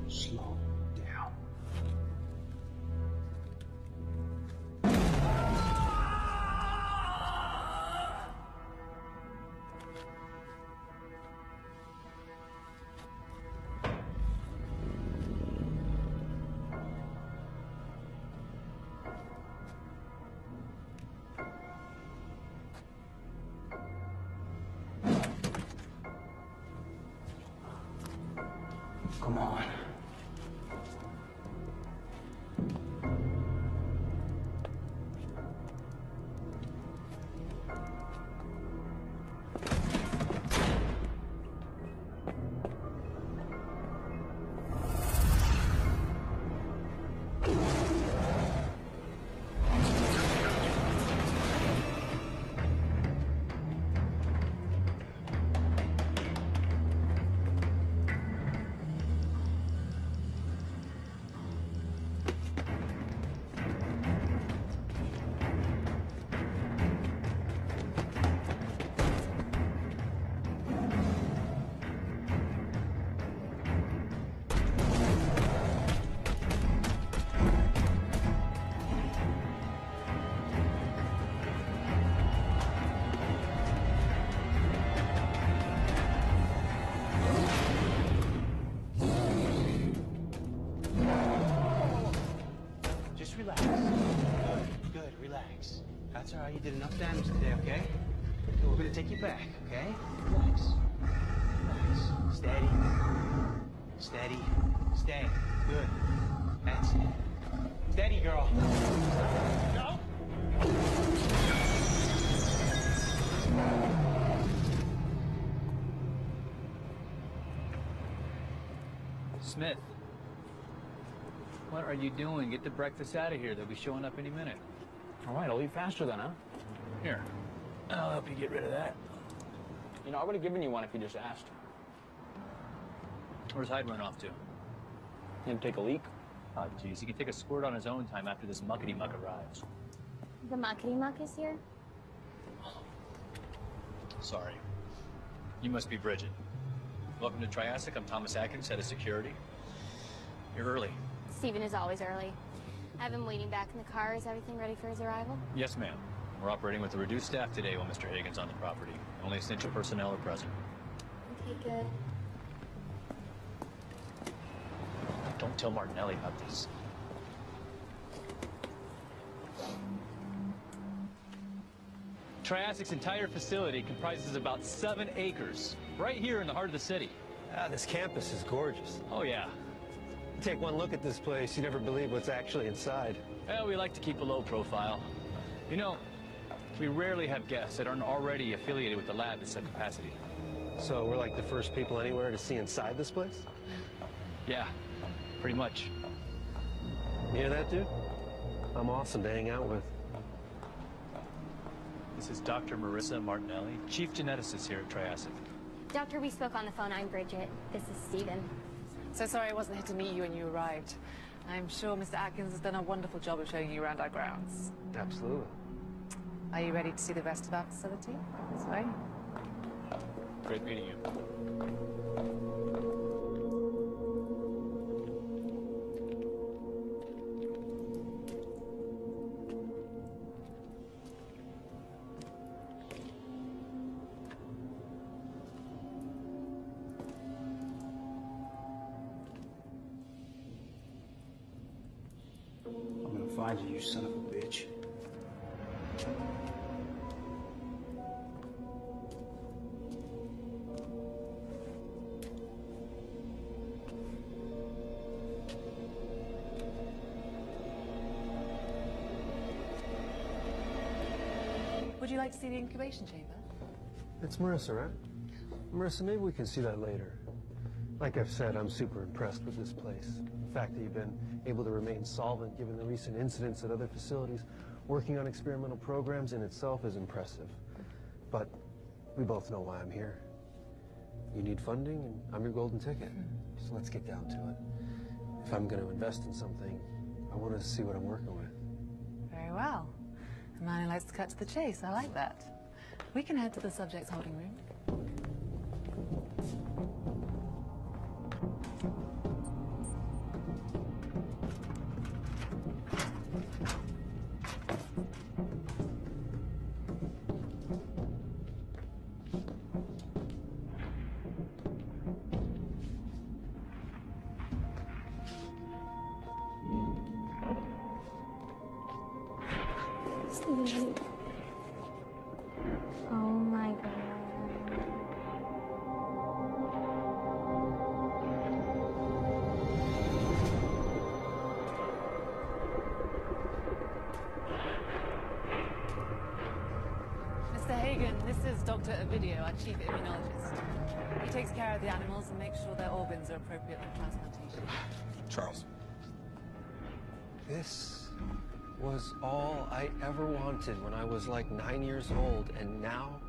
Slow down. Come on. Relax. Good, relax. That's all right, you did enough damage today, okay? We're gonna take you back, okay? Relax. Relax. Steady. Steady. Stay. Good. That's it. Steady, girl. Go! Smith. What are you doing? Get the breakfast out of here. They'll be showing up any minute. All right, I'll eat faster then, huh? Here, I'll help you get rid of that. You know, I would have given you one if you just asked. Where's Hyde run off to? Him take a leak? Oh, geez, he can take a squirt on his own time after this muckety-muck arrives. The muckety-muck is here? Sorry. You must be Bridget. Welcome to Triassic. I'm Thomas Atkins, head of security. You're early. Steven is always early. I have him waiting back in the car. Is everything ready for his arrival? Yes, ma'am. We're operating with a reduced staff today while Mr. Hagen's on the property. Only essential personnel are present. Okay, good. Don't tell Martinelli about this. Triassic's entire facility comprises about 7 acres, right here in the heart of the city. This campus is gorgeous. Oh, yeah. Take one look at this place, you never believe what's actually inside. Well, we like to keep a low profile. You know, we rarely have guests that aren't already affiliated with the lab at some capacity. So we're like the first people anywhere to see inside this place? Yeah, pretty much. You hear that, dude? I'm awesome to hang out with. This is Dr. Marissa Martinelli, chief geneticist here at Triassic. Doctor, we spoke on the phone. I'm Bridget. This is Steven. So sorry I wasn't here to meet you when you arrived. I'm sure Mr. Atkins has done a wonderful job of showing you around our grounds. Absolutely. Are you ready to see the rest of our facility? This way? Great meeting you. I'm gonna find you, you son of a bitch. Would you like to see the incubation chamber? It's Marissa, right? Marissa, maybe we can see that later. Like I've said, I'm super impressed with this place. The fact that you've been able to remain solvent given the recent incidents at other facilities, working on experimental programs in itself is impressive. But we both know why I'm here. You need funding, and I'm your golden ticket. So let's get down to it. If I'm going to invest in something, I want to see what I'm working with. Very well. A man who likes to cut to the chase. I like that. We can head to the subject's holding room. is Dr. Ovidio, our chief immunologist. He takes care of the animals and makes sure their organs are appropriate for transplantation. Charles. This was all I ever wanted when I was like 9 years old, and now,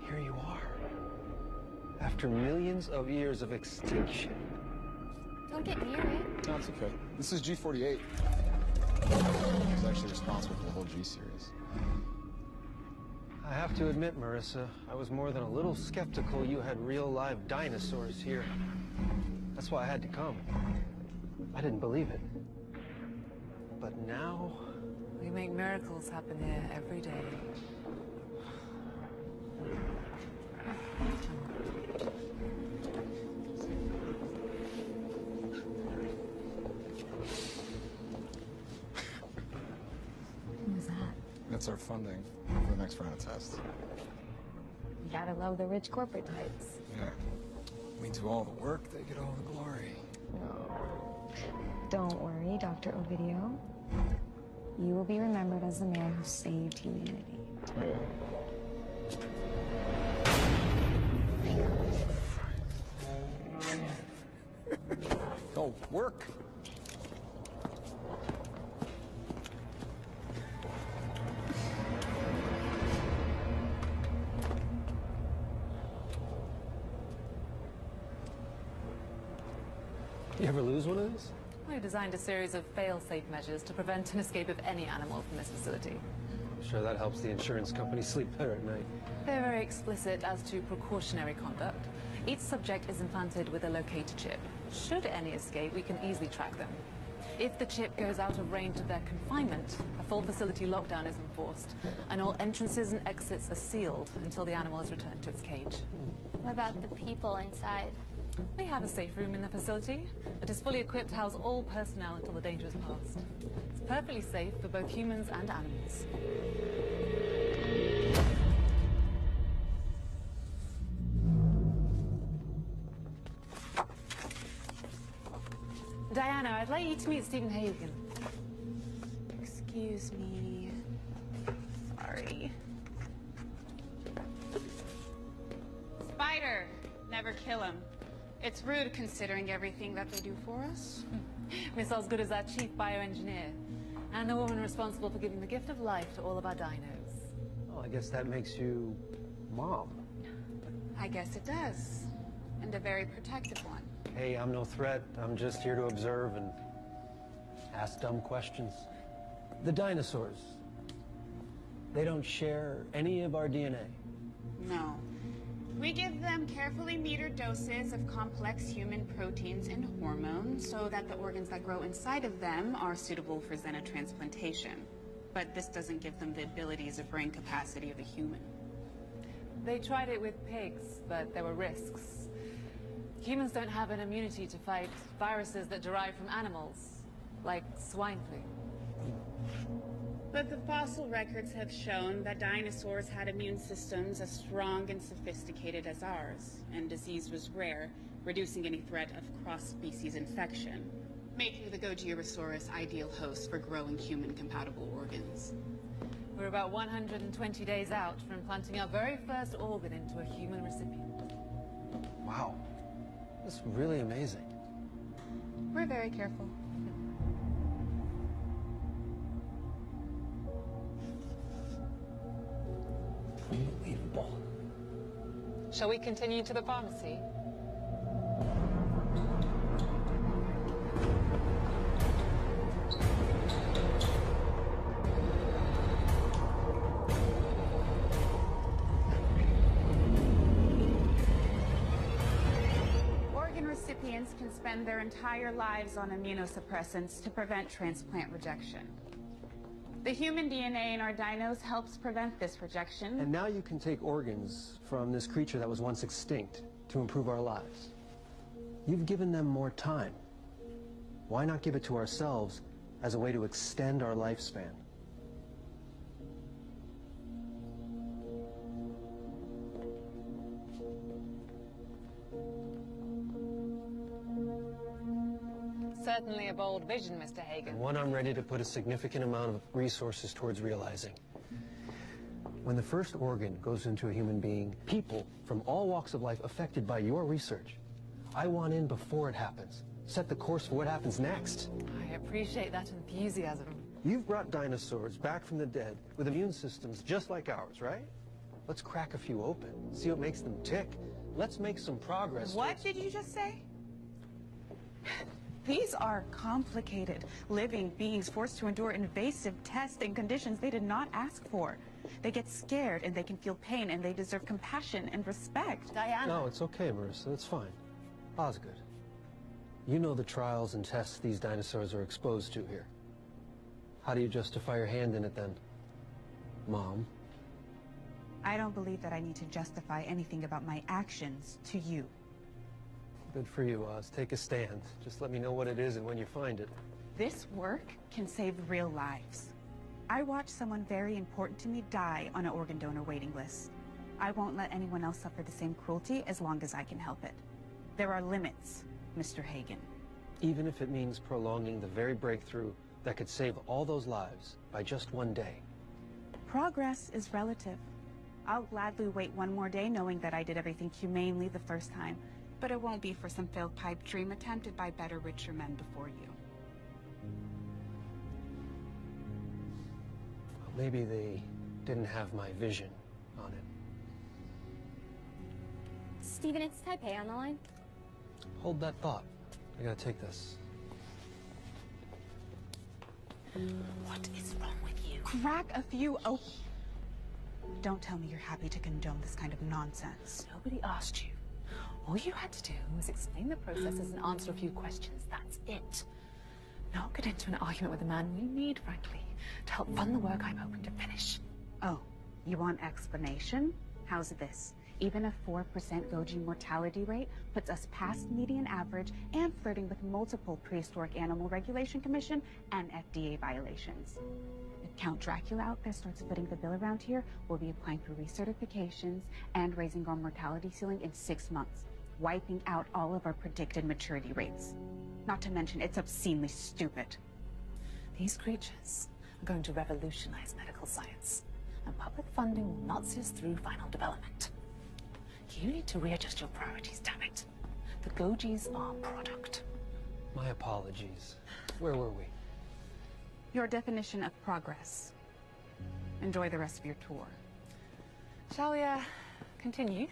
here you are. After millions of years of extinction. Don't get near it. No, it's okay. This is G48. He's actually responsible for the whole G series. I have to admit, Marissa, I was more than a little skeptical you had real live dinosaurs here. That's why I had to come. I didn't believe it. But now... We make miracles happen here every day. What was that? That's our funding for the next round of tests. You gotta love the rich corporate types. Yeah. We do all the work, they get all the glory. Don't worry, Dr. Ovidio. You will be remembered as the man who saved humanity. Oh, work! You ever lose one of these? We designed a series of fail-safe measures to prevent an escape of any animal from this facility. I'm sure that helps the insurance company sleep better at night. They're very explicit as to precautionary conduct. Each subject is implanted with a locator chip. Should any escape, we can easily track them. If the chip goes out of range of their confinement, a full facility lockdown is enforced, and all entrances and exits are sealed until the animal is returned to its cage. What about the people inside? We have a safe room in the facility. It is fully equipped to house all personnel until the danger is past. It's perfectly safe for both humans and animals. Diana, I'd like you to meet Stephen Hagen. Excuse me. Sorry. Spider! Never kill him. It's rude considering everything that they do for us. Miss Osgood is our chief bioengineer, and the woman responsible for giving the gift of life to all of our dinos. Well, I guess that makes you Mom. I guess it does. And a very protective one. Hey, I'm no threat. I'm just here to observe and ask dumb questions. The dinosaurs, they don't share any of our DNA. No. We give them carefully metered doses of complex human proteins and hormones so that the organs that grow inside of them are suitable for xenotransplantation. But this doesn't give them the abilities or brain capacity of a human. They tried it with pigs, but there were risks. Humans don't have an immunity to fight viruses that derive from animals, like swine flu. But the fossil records have shown that dinosaurs had immune systems as strong and sophisticated as ours, and disease was rare, reducing any threat of cross-species infection, making the Gogiosaurus ideal host for growing human-compatible organs. We're about 120 days out from implanting our very first organ into a human recipient. Wow. That's really amazing. We're very careful. Unbelievable. Shall we continue to the pharmacy? Organ recipients can spend their entire lives on immunosuppressants to prevent transplant rejection. The human DNA in our dinos helps prevent this rejection. And now you can take organs from this creature that was once extinct to improve our lives. You've given them more time. Why not give it to ourselves as a way to extend our lifespan? Certainly a bold vision, Mr. Hagen. And one I'm ready to put a significant amount of resources towards realizing. When the first organ goes into a human being, people from all walks of life affected by your research, I want in before it happens. Set the course for what happens next. I appreciate that enthusiasm. You've brought dinosaurs back from the dead with immune systems just like ours, right? Let's crack a few open, see what makes them tick. Let's make some progress. What did you just say? These are complicated, living beings forced to endure invasive tests and conditions they did not ask for. They get scared and they can feel pain and they deserve compassion and respect. Diana. No, it's okay, Marissa. It's fine. Osgood, you know the trials and tests these dinosaurs are exposed to here. How do you justify your hand in it then, Mom? I don't believe that I need to justify anything about my actions to you. Good for you, Oz. Take a stand. Just let me know what it is and when you find it. This work can save real lives. I watched someone very important to me die on an organ donor waiting list. I won't let anyone else suffer the same cruelty as long as I can help it. There are limits, Mr. Hagen. Even if it means prolonging the very breakthrough that could save all those lives by just one day. Progress is relative. I'll gladly wait one more day knowing that I did everything humanely the first time, but it won't be for some failed pipe dream attempted by better, richer men before you. Well, maybe they didn't have my vision on it. Steven, it's Taipei on the line. Hold that thought. I gotta take this. What is wrong with you? Crack a few open. Don't tell me you're happy to condone this kind of nonsense. Nobody asked you. All you had to do was explain the processes and answer a few questions. That's it. Not get into an argument with a man we need, frankly, to help fund the work I'm hoping to finish. Oh, you want explanation? How's this? Even a 4% Goji mortality rate puts us past median average and flirting with multiple prehistoric animal regulation commission and FDA violations. If Count Dracula out there starts footing the bill around here, we'll be applying for recertifications and raising our mortality ceiling in 6 months, wiping out all of our predicted maturity rates. Not to mention, it's obscenely stupid. These creatures are going to revolutionize medical science, and public funding will not see us through final development. You need to readjust your priorities, damn it. The Gojis are product. My apologies. Where were we? Your definition of progress. Enjoy the rest of your tour. Shall we, continue?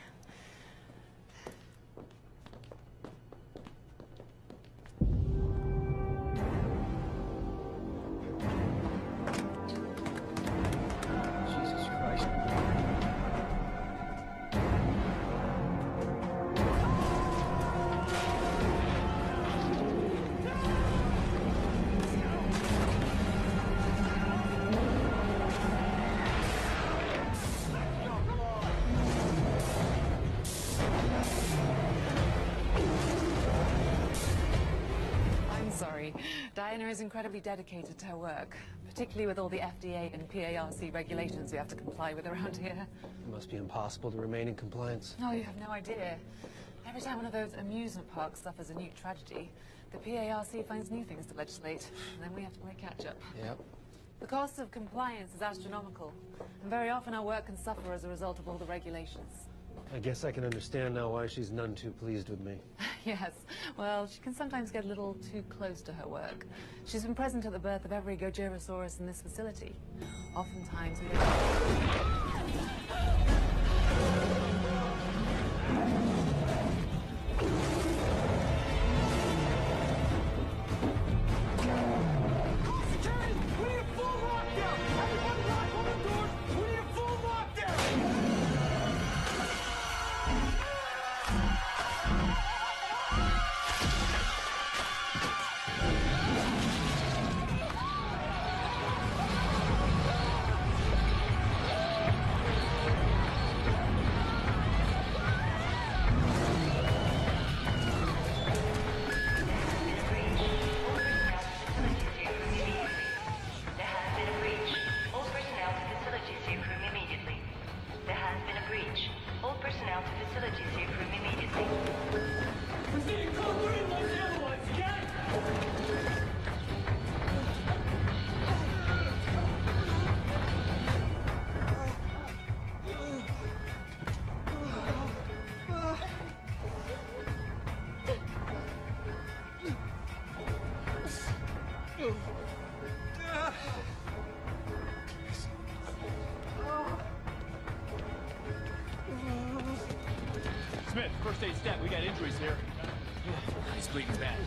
Jesus Christ. Diana is incredibly dedicated to her work, particularly with all the FDA and PARC regulations we have to comply with around here. It must be impossible to remain in compliance. No, you have no idea. Every time one of those amusement parks suffers a new tragedy, the PARC finds new things to legislate, and then we have to play catch-up. Yep. The cost of compliance is astronomical, and very often our work can suffer as a result of all the regulations. I guess I can understand now why she's none too pleased with me. Yes, well, she can sometimes get a little too close to her work. She's been present at the birth of every Gojirasaurus in this facility. Oftentimes, we We got injuries here. He's bleeding bad.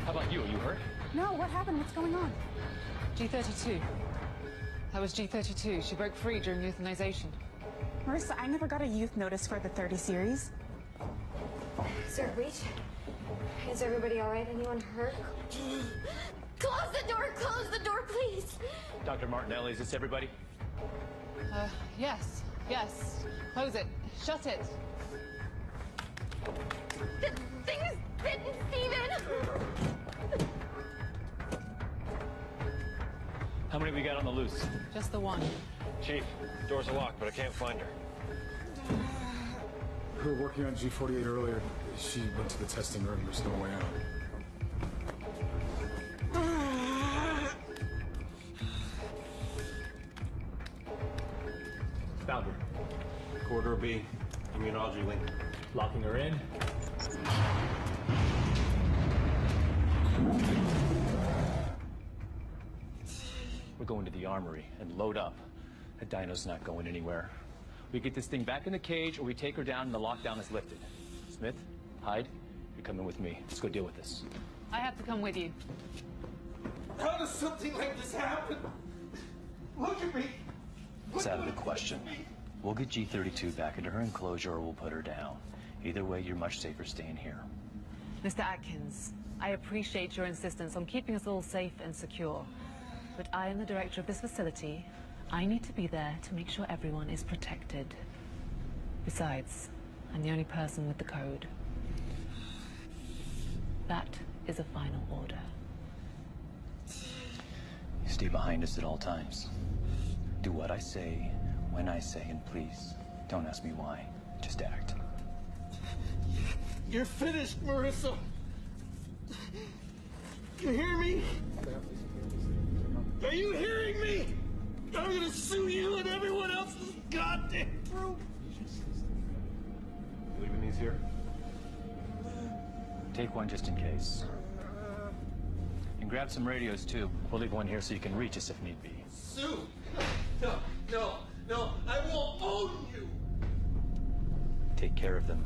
How about you? Are you hurt? No, what happened? What's going on? G32. That was G32. She broke free during euthanization. Marissa, I never got a youth notice for the 30 series. Sir, reach. Is everybody all right? Anyone hurt? Close the door, please. Dr. Martinelli, is this everybody? Yes. Yes. Close it. Shut it. The thing is bitten, Steven! How many we got on the loose? Just the one. Chief, doors are locked, but I can't find her. We were working on G48 earlier. She went to the testing room. There's no way out. Found her. Corridor B, immunology wing. Locking her in. We're going to the armory and load up. The dino's not going anywhere. We get this thing back in the cage, or we take her down and the lockdown is lifted. Smith, Hyde, you're coming with me. Let's go deal with this. I have to come with you. How does something like this happen? Look at me. It's out of the question. We'll get G32 back into her enclosure, or we'll put her down. Either way, you're much safer staying here. Mr. Atkins, I appreciate your insistence on keeping us all safe and secure. But I am the director of this facility. I need to be there to make sure everyone is protected. Besides, I'm the only person with the code. That is a final order. You stay behind us at all times. Do what I say, when I say, and please, don't ask me why. Just act. You're finished, Marissa. You hear me? Are you hearing me? I'm gonna sue you and everyone else's goddamn group. Leaving these here? Take one just in case. And grab some radios, too. We'll leave one here so you can reach us if need be. Sue? No, I won't own you. Take care of them.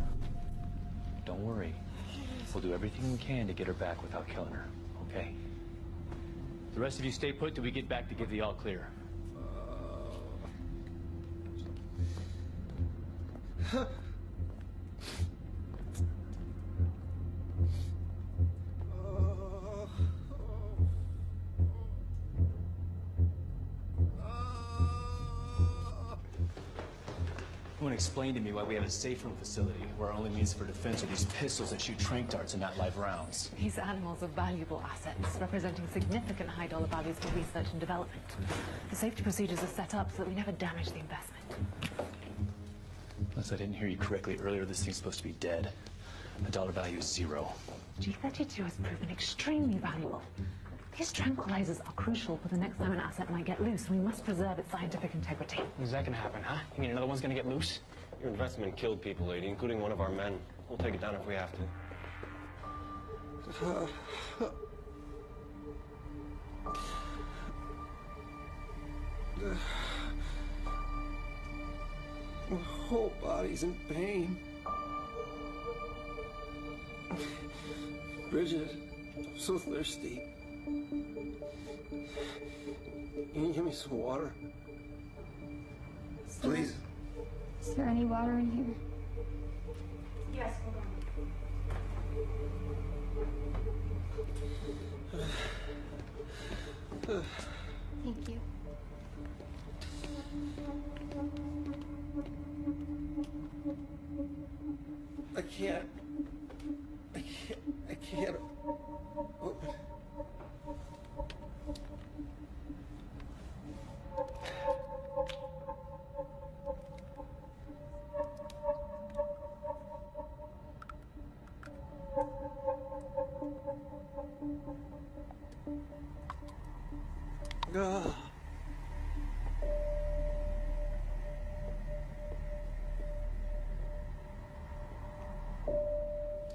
Don't worry. We'll do everything we can to get her back without killing her, okay? The rest of you stay put till we get back to give the all clear. No one explained to me why we have a safe room facility where our only means for defense are these pistols that shoot tranq darts and not live rounds. These animals are valuable assets, representing significant high-dollar values for research and development. The safety procedures are set up so that we never damage the investment. Unless I didn't hear you correctly earlier, this thing's supposed to be dead. The dollar value is 0. G32 has proven extremely valuable. These tranquilizers are crucial for the next time an asset might get loose. We must preserve its scientific integrity. When's that gonna happen, huh? You mean another one's gonna get loose? Your investment killed people, lady, including one of our men. We'll take it down if we have to. My whole body's in pain. Bridget, I'm so thirsty. Can you give me some water? Please. Is there any water in here? Yes, hold on. Thank you. I can't open.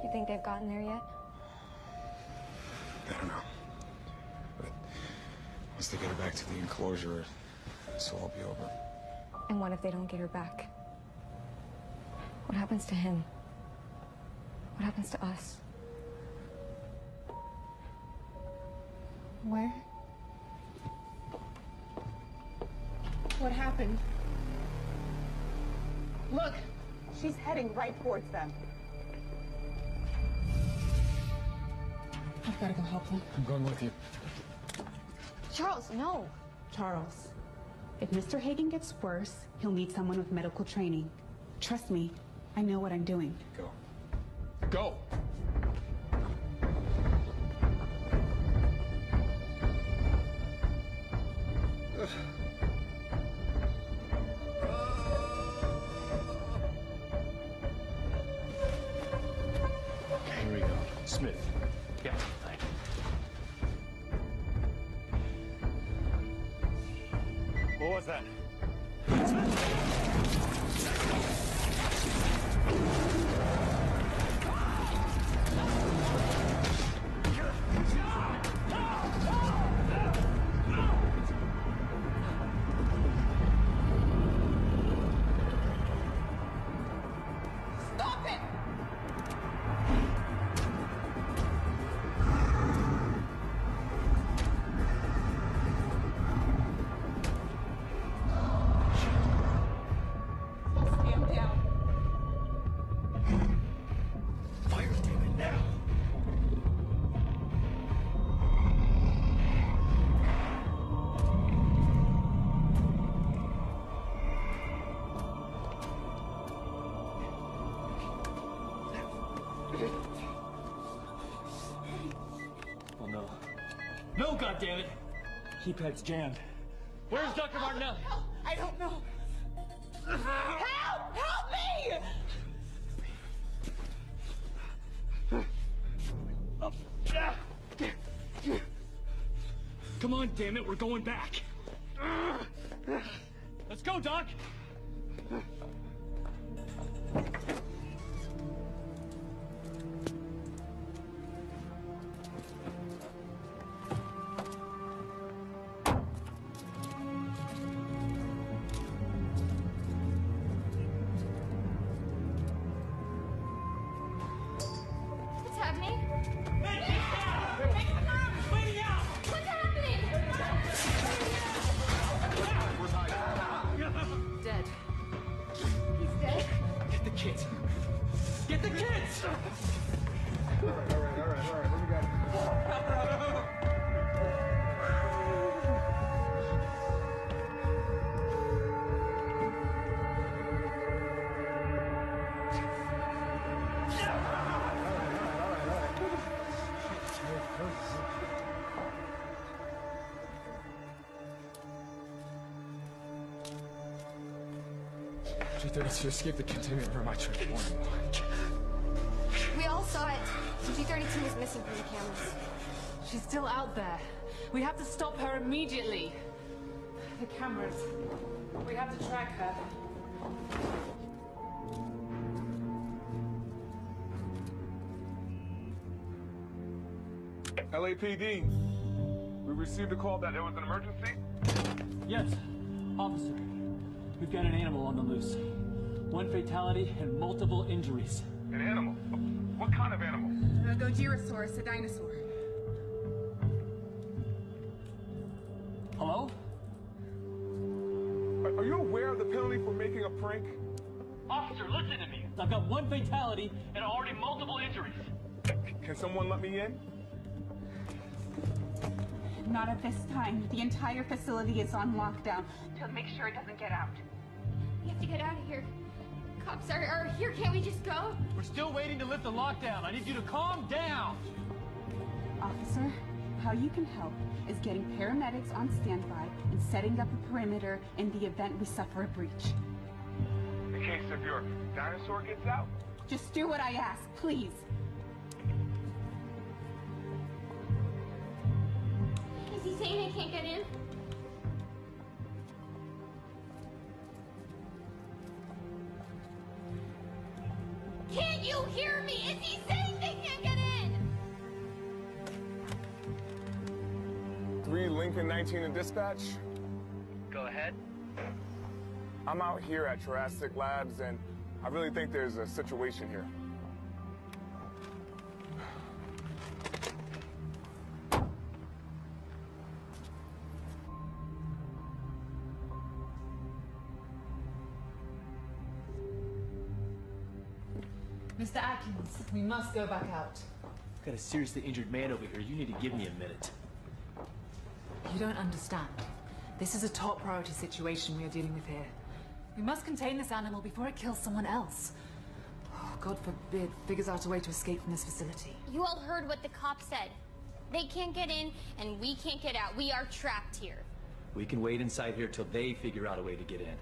You think they've gotten there yet? I don't know. But once they get her back to the enclosure, this will all be over. And what if they don't get her back? What happens to him? What happens to us? Where? What happened? Look, she's heading right towards them. I've got to go help them. I'm going with you. Charles, no. Charles, if Mr. Hagen gets worse, he'll need someone with medical training. Trust me, I know what I'm doing. Go. Go! Okay, here we go. Smith. Yeah, right. What was that? Stop it! Stand down. Fire demon now! Oh no. No, goddammit! Keypad's jammed. Where's Dr. Martinelli? I don't know. Help! Help me! Come on, damn it, we're going back. Let's go, Doc. What's happening? Waiting out! What's happening? Dead. He's dead. Get the kids. Get the kids! All right. What do you got? G32 escaped the containment room. I tried to warn him. We all saw it. G32 was missing from the cameras. She's still out there. We have to stop her immediately. The cameras. We have to track her. LAPD. We received a call that there was an emergency. Yes, officer. We've got an animal on the loose. One fatality and multiple injuries. An animal? What kind of animal? Dinosaurus, a dinosaur. Hello? Are you aware of the penalty for making a prank? Officer, listen to me. I've got one fatality and already multiple injuries. Can someone let me in? Not at this time. The entire facility is on lockdown to make sure it doesn't get out. We have to get out of here. Cops are here. Can't we just go? We're still waiting to lift the lockdown. I need you to calm down. Officer, how you can help is getting paramedics on standby and setting up a perimeter in the event we suffer a breach. In case if your dinosaur gets out? Just do what I ask, please. Is he saying I can't get in? Can't you hear me? Is he saying they can't get in? 3 Lincoln 19 in dispatch. Go ahead. I'm out here at Jurassic Labs and I really think there's a situation here. Mr. Atkins, we must go back out. I've got a seriously injured man over here. You need to give me a minute. You don't understand. This is a top priority situation we are dealing with here. We must contain this animal before it kills someone else. Oh, God forbid, figures out a way to escape from this facility. You all heard what the cop said. They can't get in, and we can't get out. We are trapped here. We can wait inside here till they figure out a way to get in.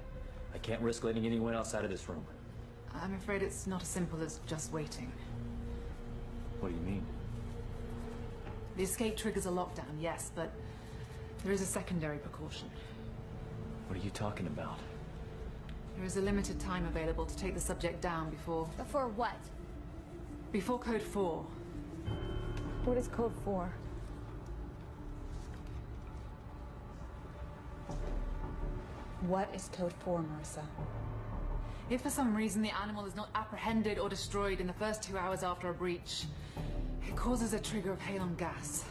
I can't risk letting anyone outside of this room. I'm afraid it's not as simple as just waiting. What do you mean? The escape triggers a lockdown, yes, but there is a secondary precaution. What are you talking about? There is a limited time available to take the subject down before... Before what? Before Code 4. What is Code 4? What is Code 4, Marissa? If for some reason the animal is not apprehended or destroyed in the first 2 hours after a breach, it causes a trigger of halon gas,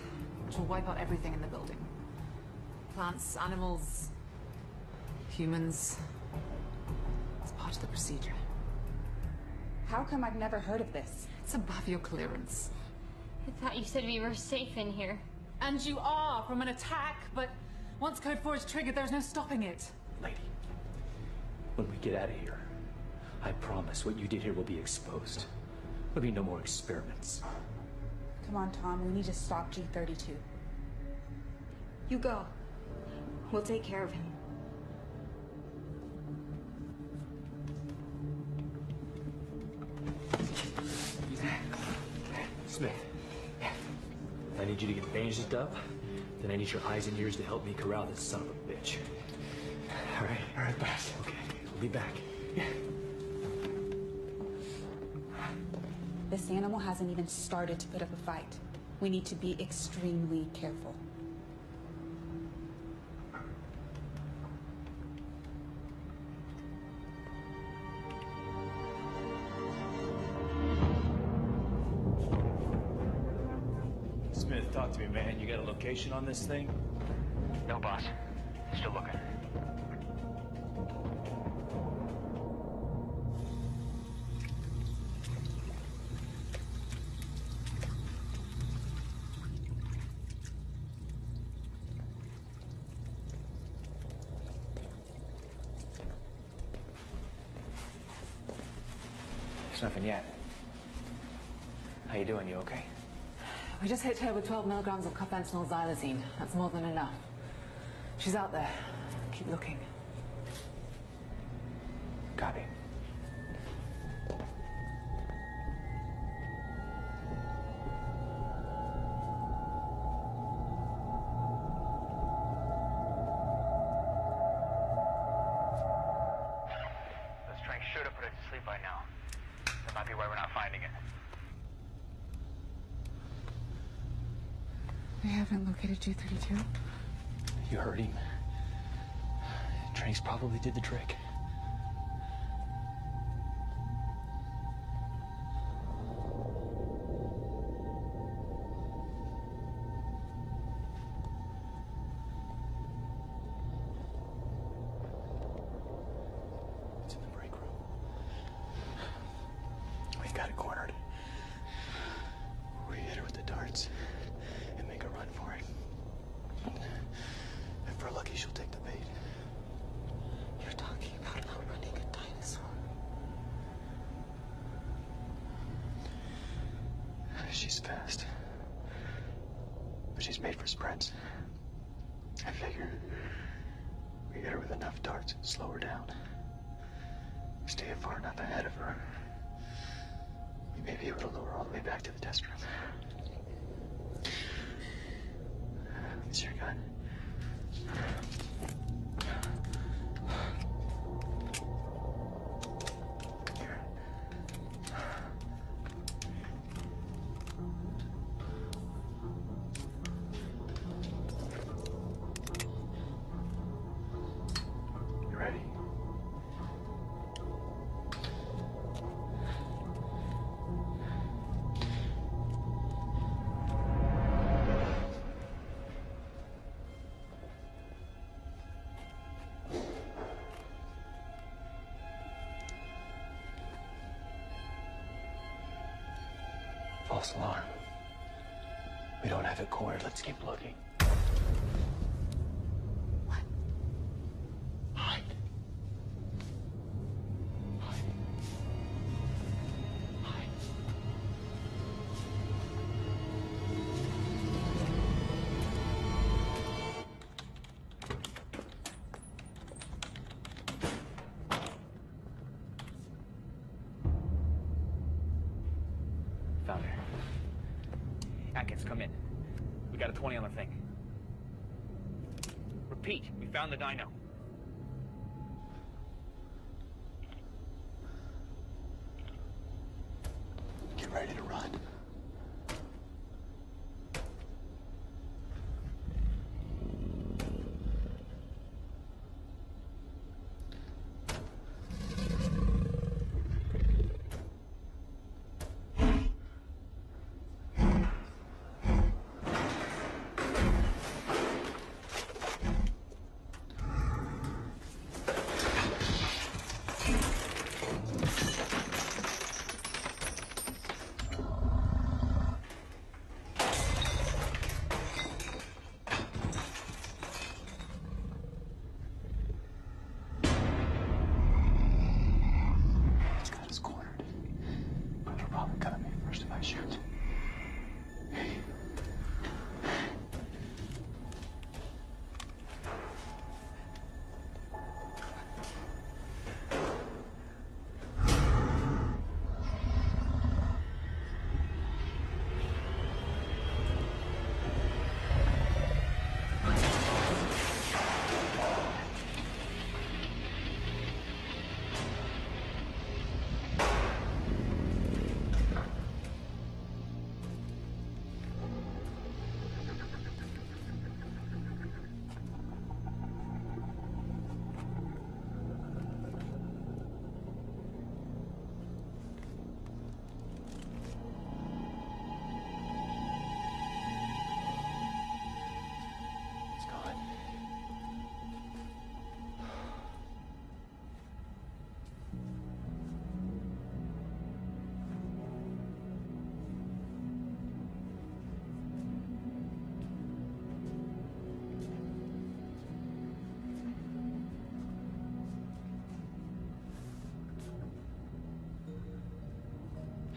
which will wipe out everything in the building. Plants, animals, humans. It's part of the procedure. How come I've never heard of this? It's above your clearance. I thought you said we were safe in here. And you are from an attack, but once Code 4 is triggered, there's no stopping it. Lady, when we get out of here, I promise what you did here will be exposed. There'll be no more experiments. Come on, Tom, we need to stop G32. You go. We'll take care of him. Smith, I need you to get bandaged up, then I need your eyes and ears to help me corral this son of a bitch. All right, boss. Okay, we'll be back. Yeah. This animal hasn't even started to put up a fight. We need to be extremely careful. Smith, talk to me, man. You got a location on this thing? No, boss. Still looking. There's nothing yet. How you doing? You okay? We just hit her with 12 milligrams of carfentanil xylazine. That's more than enough. She's out there. Keep looking. Copy. Those strengths should have put it to sleep by now. That might be why we're not finding it. They haven't located G32. You heard him. Tranks probably did the trick. It's in the break room. We got it cornered. We hit her with the darts and make a run for it. If we're lucky, she'll take the bait. You're talking about outrunning a dinosaur. She's fast. But she's made for sprints. I figure we hit her with enough darts and slow her down. Stay far enough ahead of her. We may be able to lure her all the way back to the test room. Is your gun? Here. You ready? false alarm. We don't have it cornered. Let's keep looking. What? Hide. Hide. Hide. Found her. Atkins, come in. We got a 20 on the thing. Repeat, we found the dino. Get ready to run.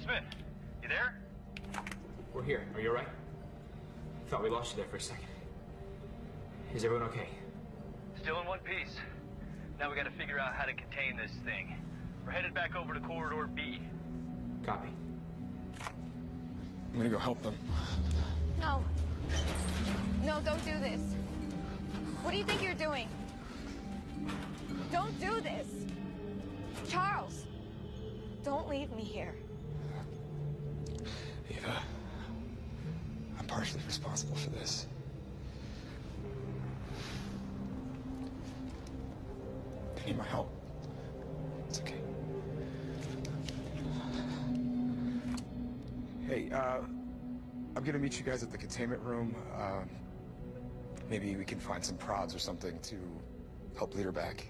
Smith, you there? We're here. Are you all right? Thought we lost you there for a second. Is everyone okay? Still in one piece. Now we gotta figure out how to contain this thing. We're headed back over to Corridor B. Copy. I'm gonna go help them. No. No, don't do this. What do you think you're doing? Don't do this. Charles, don't leave me here. Eva, I'm partially responsible for this. I need my help. It's okay. Hey, I'm gonna meet you guys at the containment room. Maybe we can find some prods or something to help lead her back.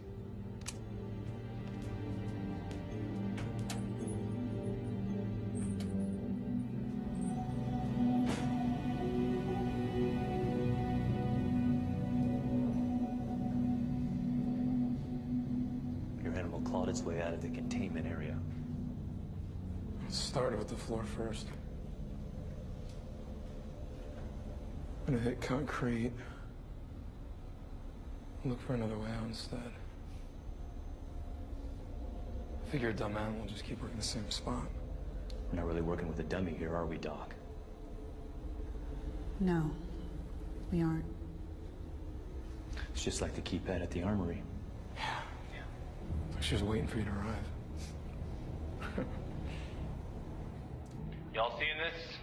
Your animal clawed its way out of the containment area. It started with the floor first. I'm gonna hit concrete. Look for another way out instead. Figure a dumb animal will just keep working the same spot. We're not really working with a dummy here, are we, Doc? No, we aren't. It's just like the keypad at the armory. Yeah. Like she was waiting for you to arrive. Y'all seeing this?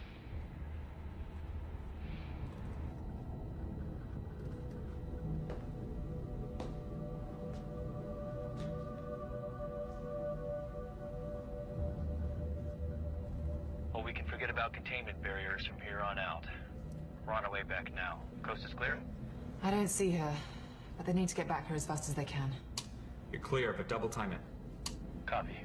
Well, we can forget about containment barriers from here on out. We're on our way back now. Coast is clear? I don't see her, but they need to get back here as fast as they can. You're clear, but double time it. Copy.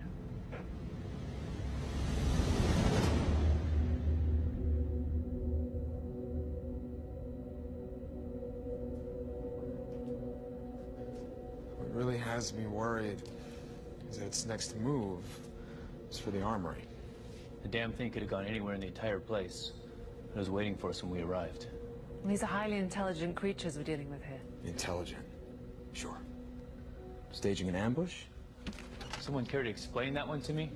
has me worried is that its next move is for the armory. The damn thing could have gone anywhere in the entire place. It was waiting for us when we arrived. These are highly intelligent creatures we're dealing with here. Intelligent. Sure. Staging an ambush? Someone care to explain that one to me?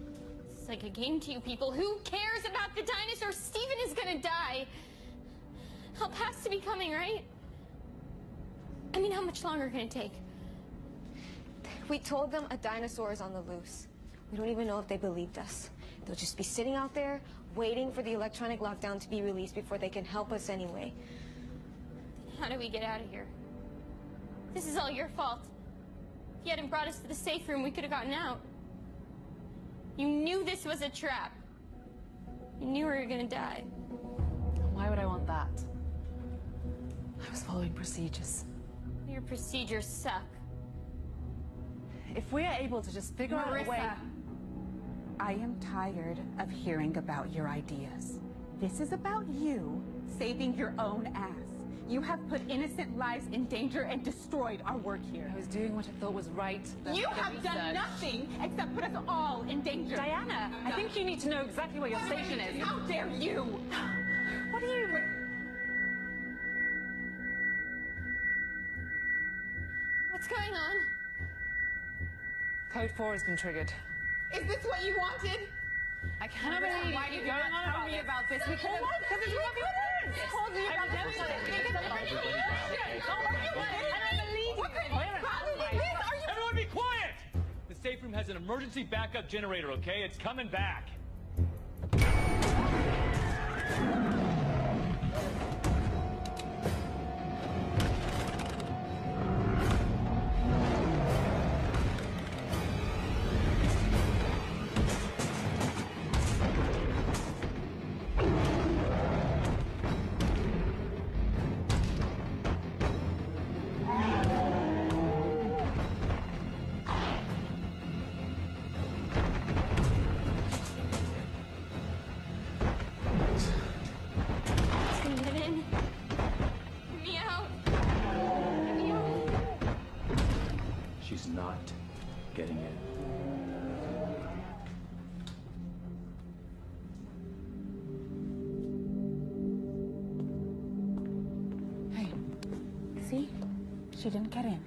It's like a game to you people. Who cares about the dinosaur? Steven is gonna die. Help has to be coming, right? I mean, how much longer can it take? We told them a dinosaur is on the loose. We don't even know if they believed us. They'll just be sitting out there, waiting for the electronic lockdown to be released before they can help us anyway. How do we get out of here? This is all your fault. If you hadn't brought us to the safe room, we could have gotten out. You knew this was a trap. You knew we were gonna die. Why would I want that? I was following procedures. Your procedures suck. If we are able to just figure out a way... I am tired of hearing about your ideas. This is about you saving your own ass. You have put innocent lives in danger and destroyed our work here. I was doing what I thought was right. You have done nothing except put us all in danger. Diana, I think you need to know exactly where your station is. How dare you? What are you... What's going on? Code 4 has been triggered. Is this what you wanted? I cannot believe why did you not tell me about this? We told you because it's what we told you about this. Everyone be quiet! The safe room has an emergency backup generator, okay? It's coming back. She's not getting in. Hey, see? She didn't get in.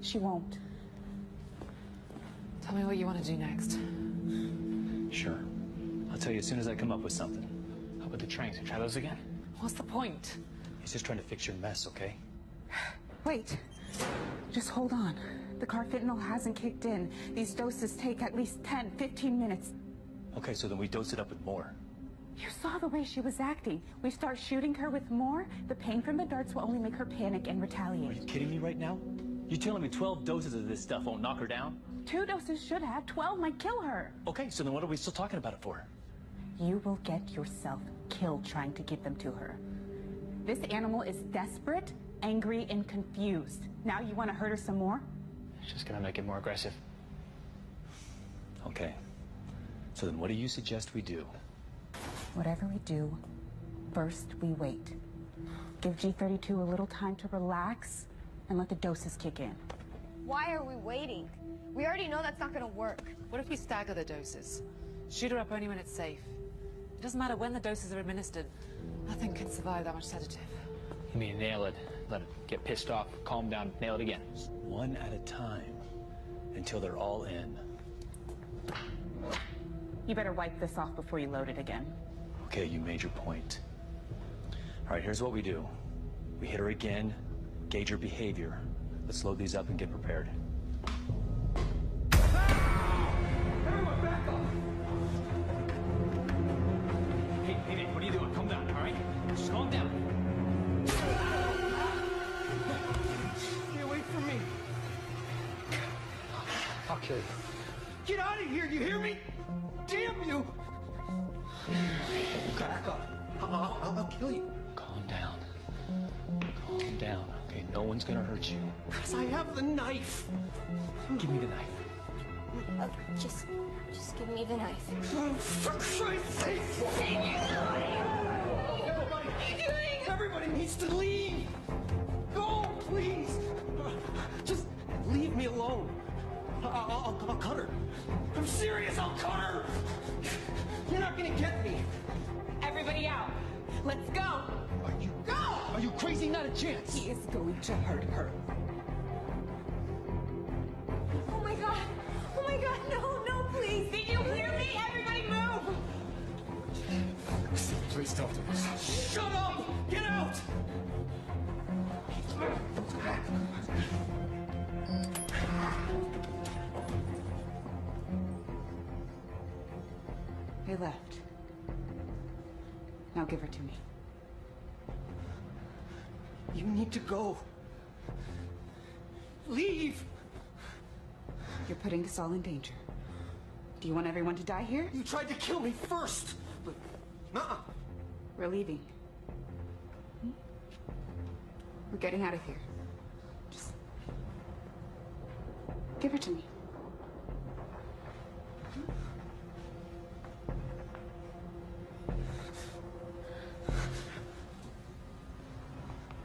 She won't. Tell me what you want to do next. Sure. I'll tell you as soon as I come up with something. How about the trains? Try those again? What's the point? He's just trying to fix your mess, okay? Wait. Just hold on. The carfentanil hasn't kicked in. These doses take at least 10, 15 minutes. Okay, so then we dose it up with more. You saw the way she was acting. We start shooting her with more, the pain from the darts will only make her panic and retaliate. Are you kidding me right now? You telling me 12 doses of this stuff won't knock her down? 2 doses should have. 12 might kill her. Okay, so then what are we still talking about it for? You will get yourself killed trying to give them to her. This animal is desperate, angry, and confused. Now you want to hurt her some more? It's just gonna make it more aggressive. Okay. So then what do you suggest we do? Whatever we do, first we wait. Give G32 a little time to relax and let the doses kick in. Why are we waiting? We already know that's not gonna work. What if we stagger the doses? Shoot her up only when it's safe. It doesn't matter when the doses are administered. Nothing can survive that much sedative. You mean nail it, let it get pissed off, calm down, nail it again. Just one at a time, until they're all in. You better wipe this off before you load it again. Okay, you made your point. All right, here's what we do. We hit her again, gauge her behavior. Let's load these up and get prepared. Everyone back off! Hey, what are you doing? Calm down, all right? Just calm down. Stay away from me. I'll kill you. Get out of here, you hear me? Damn you! Back up. I'll kill you. Calm down. Calm down, okay? No one's gonna hurt you. Because I have the knife. Give me the knife. Just give me the knife. Oh, for Christ's sake! Everybody needs to leave. Go, please. Just Leave me alone. I'll cut her. I'm serious, I'll cut her! You're not gonna get me! Everybody out. Let's go. Are you crazy? Not a chance! He is going to hurt her. Oh my god! Oh my god, no, please! Did you hear me? Everybody move! Please don't do this. Shut up! Get out! They left. Now give her to me. You need to go. Leave! You're putting us all in danger. Do you want everyone to die here? You tried to kill me first! But, nuh-uh. We're leaving. We're getting out of here. Just give her to me.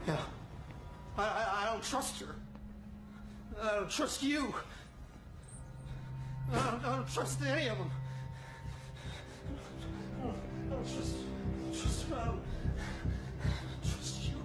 Yeah. I don't trust her. I don't trust you. I don't trust any of them. I don't trust her. I don't trust you.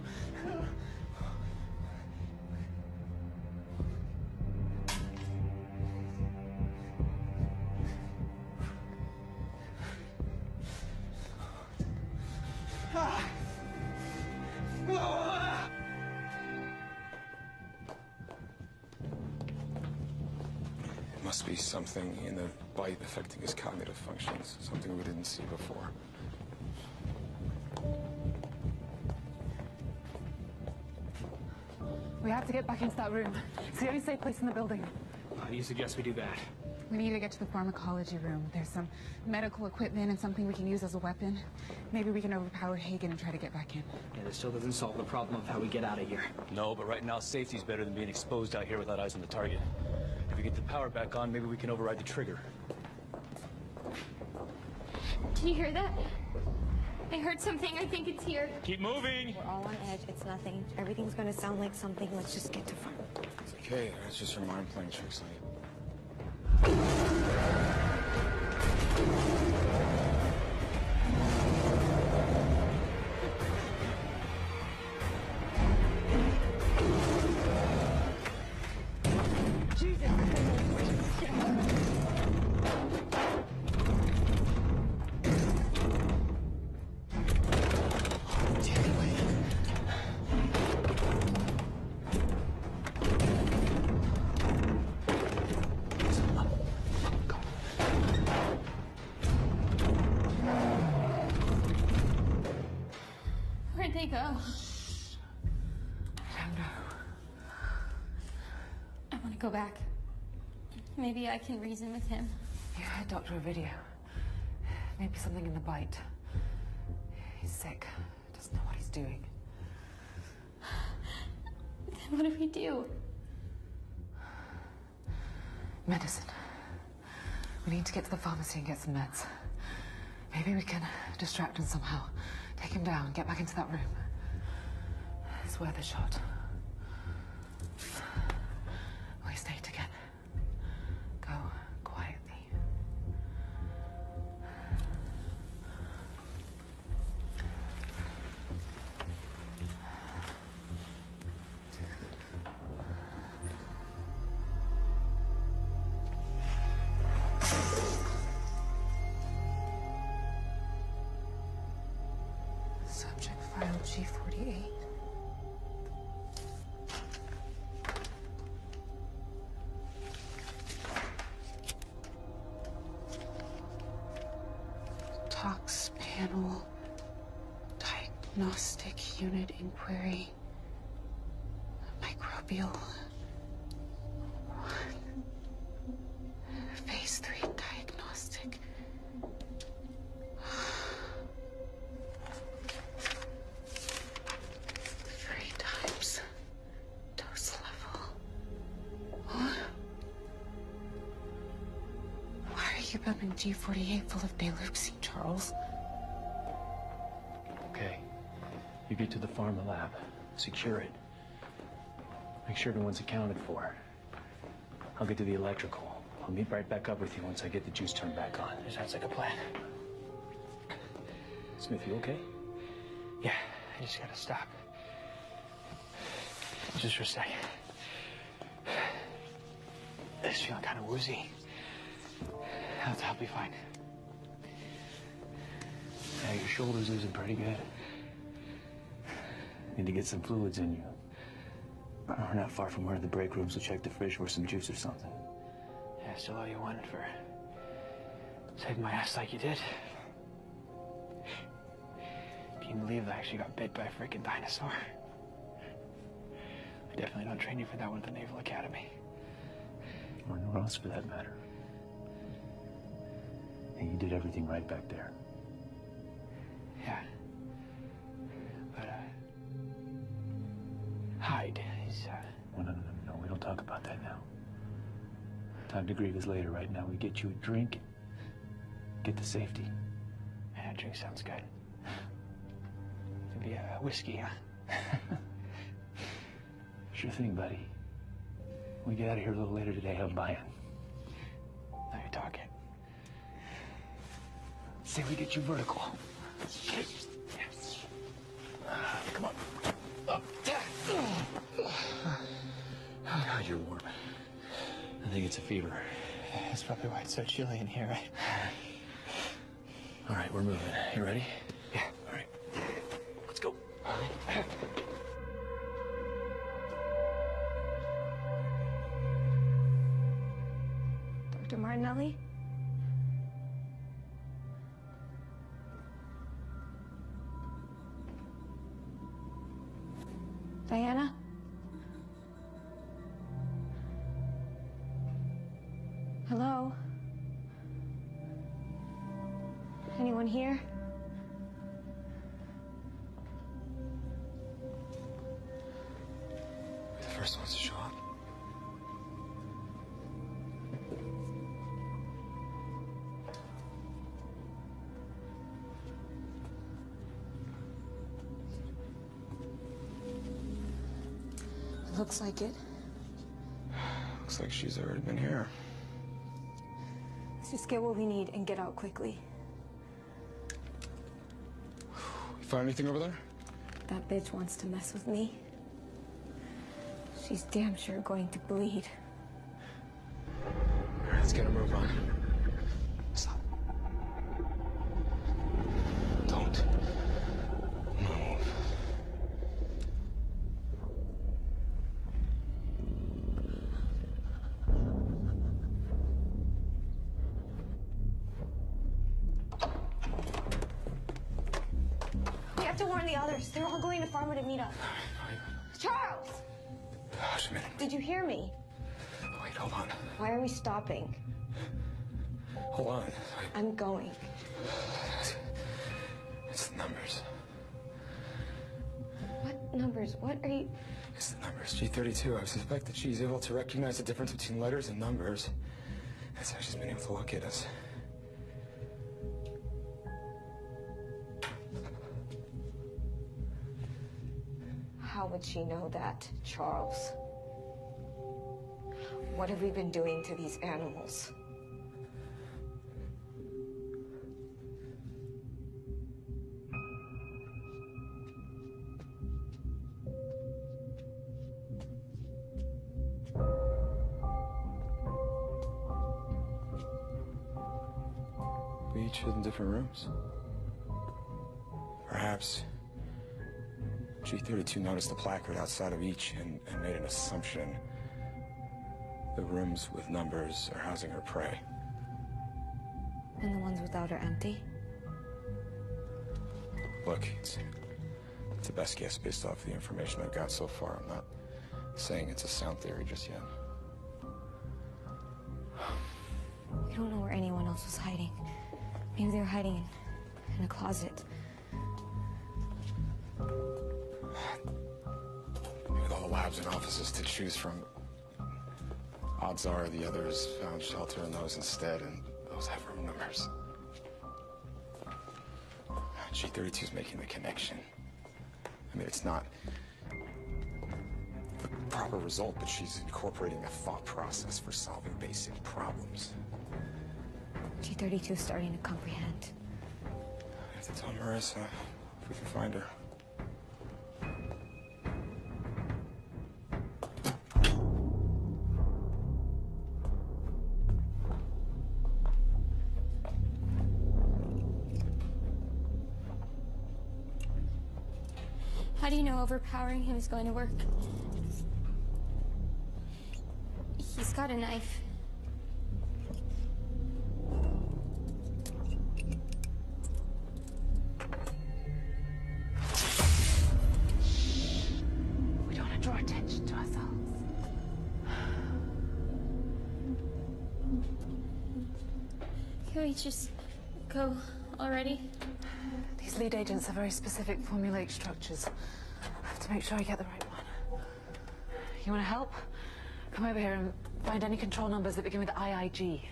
Must be something in the bite affecting his cognitive functions, something we didn't see before. We have to get back into that room. It's the only safe place in the building. How do you suggest we do that? We need to get to the pharmacology room. There's some medical equipment and something we can use as a weapon. Maybe we can overpower Hagen and try to get back in. Yeah, this still doesn't solve the problem of how we get out of here. No, but right now safety's better than being exposed out here without eyes on the target. If we get the power back on, maybe we can override the trigger. Do you hear that? I heard something. I think it's here. Keep moving! We're all on edge. It's nothing. Everything's gonna sound like something. Let's just get to farm. It's okay. It's just your mind playing tricks on you. Where'd they go? I don't know. I want to go back. Maybe I can reason with him. Yeah, Dr. Ovidio. Maybe something in the bite. He's sick. Doesn't know what he's doing. Then what do we do? Medicine. We need to get to the pharmacy and get some meds. Maybe we can distract him somehow. Take him down, get back into that room. It's worth a shot. We stay together. Go quietly. Subject file G48. Tox panel. Diagnostic unit inquiry. Microbial. Phase 3 diagnostic. 3 times dose level. What? Why are you building G48 full of Deluxine, Charles? Okay. You get to the pharma lab. Secure it. Make sure everyone's accounted for. I'll get to the electrical. I'll meet right back up with you once I get the juice turned back on. Sounds like a plan. Smith, you okay? Yeah, I just gotta stop. Just for a second. I just feeling kind of woozy. I'll be fine. Yeah, your shoulder's losing pretty good. Need to get some fluids in you. We're not far from one of the break rooms, so check the fridge for some juice or something. Yeah, still owe you one for saving my ass like you did. Can you believe I actually got bit by a freaking dinosaur? I definitely don't train you for that one at the Naval Academy. Or nowhere else for that matter. And you did everything right back there. Yeah. But, Hyde, he's, No, we don't talk about that now. Time to grieve is later. Right now, we get you a drink, get to safety. Yeah, a drink sounds good. Maybe a whiskey, huh? Sure thing, buddy. We get out of here a little later today, I'm buying. Now you're talking. Say we get you vertical. Yes. Come on. Up. God, you're warm. I think it's a fever. That's probably why it's so chilly in here, right? All right, we're moving. You ready? Yeah. All right. Let's go. Dr. Martinelli? Diana? Hello? Anyone here? We're the first ones to show up. Looks like it. Looks like she's already been here. Let's just get what we need and get out quickly. You find anything over there? That bitch wants to mess with me. She's damn sure going to bleed. All right, let's get a move on. Stop. Don't move. We have to warn the others. They're all going to Farmer to meet up. Charles! Gosh, a minute. Did you hear me? Wait, hold on. Why are we stopping? Hold on. I'm going. It's the numbers. What numbers? What are you... It's the numbers. G32. I suspect that she's able to recognize the difference between letters and numbers. That's how she's been able to locate us. How would she know that, Charles? What have we been doing to these animals? We each hid in different rooms. Perhaps G32 noticed the placard outside of each and made an assumption. The rooms with numbers are housing her prey. And the ones without are empty? Look, it's the best guess based off the information I've got so far. I'm not saying it's a sound theory just yet. We don't know where anyone else was hiding. Maybe they were hiding in a closet. With all the labs and offices to choose from, odds are the others found shelter in those instead, and those have room numbers. G32's making the connection. I mean, it's not the proper result, but she's incorporating a thought process for solving basic problems. G32 is starting to comprehend. I have to tell Marissa if we can find her. How do you know overpowering him is going to work? He's got a knife. We don't want to draw attention to ourselves. Can we just go already? These lead agents have very specific formulaic structures. I have to make sure I get the right one. You want to help? Come over here and find any control numbers that begin with IIG.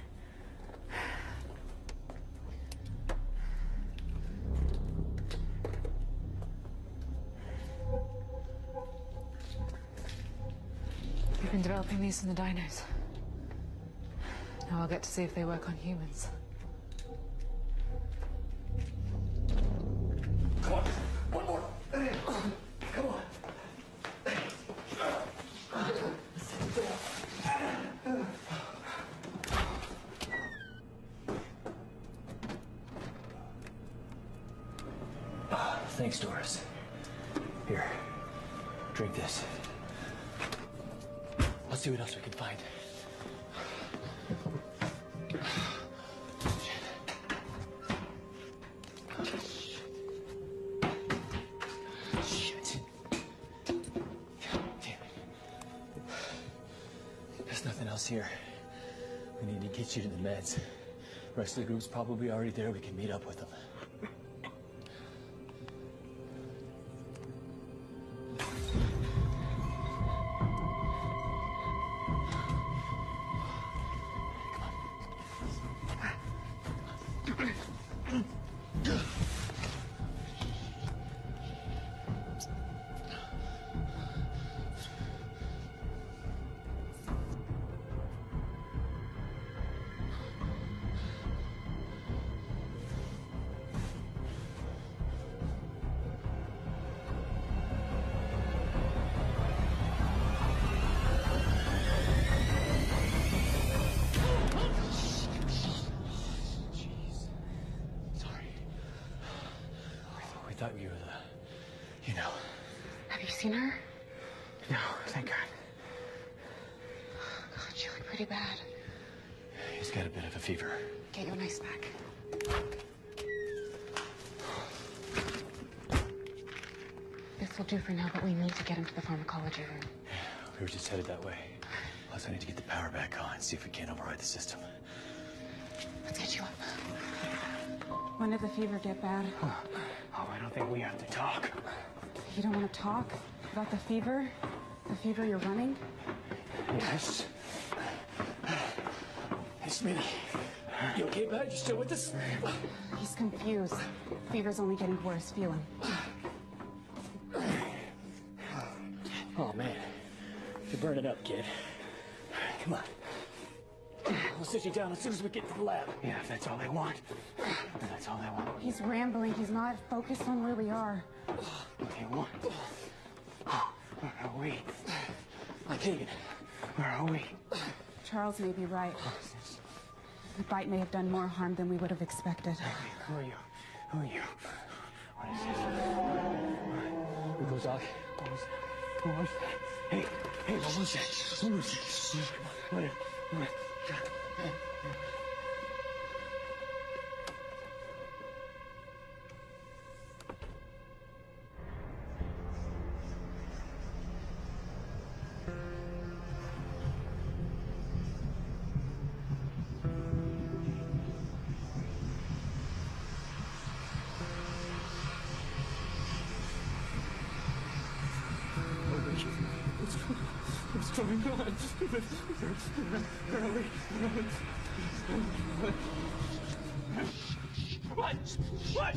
We've been developing these from the dinos. Now I'll get to see if they work on humans. Come on, one more. Come on. Thanks, Doris. Here, drink this. Let's see what else we can find. Shit. God damn it. There's nothing else here. We need to get you to the meds. The rest of the group's probably already there. We can meet up with them. I thought you were the, you know. Have you seen her? No, thank God. God, she looked pretty bad. He's got a bit of a fever. Get your knife back. This will do for now, but we need to get him to the pharmacology room. We were just headed that way. Plus, I need to get the power back on, see if we can't override the system. Let's get you up. When did the fever get bad? Oh, I don't think we have to talk. You don't want to talk about the fever? The fever you're running? Yes. Hey, Smitty. You okay, bud? You still with us? He's confused. Fever's only getting worse. Feel him. Oh, man. You're burning up, kid. Come on. I'll sit you down as soon as we get to the lab. Yeah, if that's all they want. Then that's all they want. He's rambling. He's not focused on where we are. What do you want? Where are we? I'm Keegan. Where are we? Charles may be right. The bite may have done more harm than we would have expected. Who are you? Who are you? What is this? We go, Doc. What was that? Hey, what was that? What was that? What? What's going on? What? What?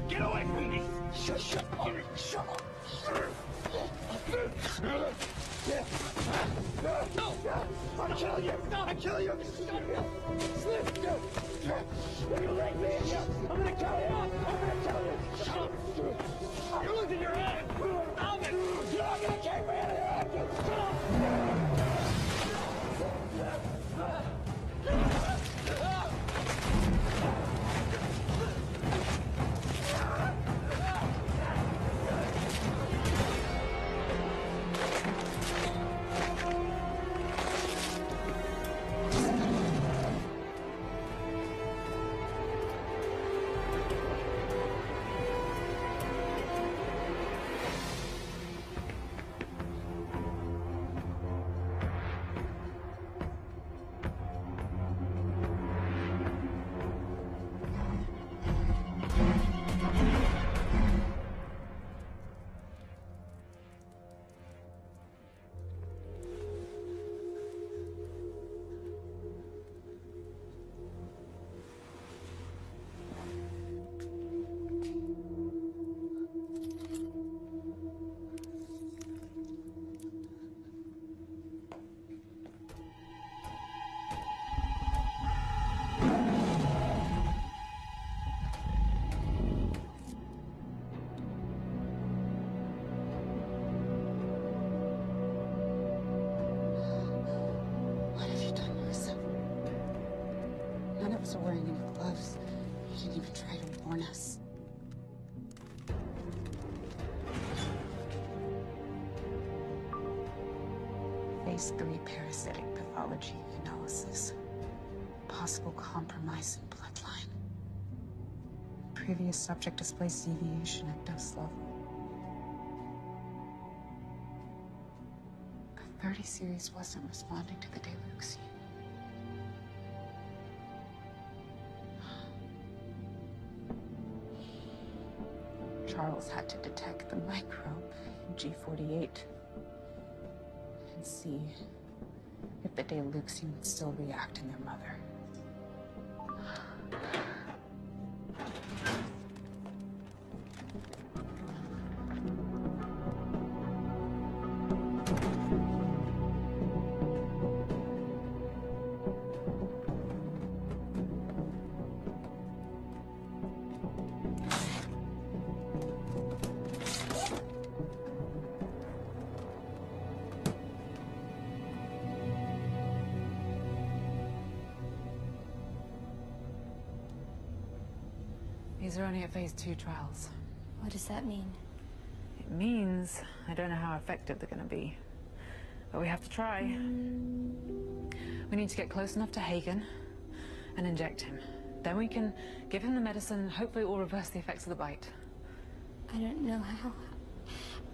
Get away from me! Shut up! Shut up! No! I'll kill you! No, I'll kill you! Slip! You leave me in here! I'm gonna kill you! I'm gonna kill you! Shut up! You're losing your head! Stop it! You're not gonna take me out of here! Shut up! None of us are wearing any gloves. You didn't even try to warn us. Phase 3 parasitic pathology analysis. Possible compromise in bloodline. Previous subject displays deviation at dose level. A 30 series wasn't responding to the deluxe. Charles had to detect the microbe in G48 and see if the Deluxian would still react in their mother. These are only at phase 2 trials. What does that mean? It means I don't know how effective they're going to be. But we have to try. We need to get close enough to Hagen and inject him. Then we can give him the medicine. Hopefully it will reverse the effects of the bite. I don't know how.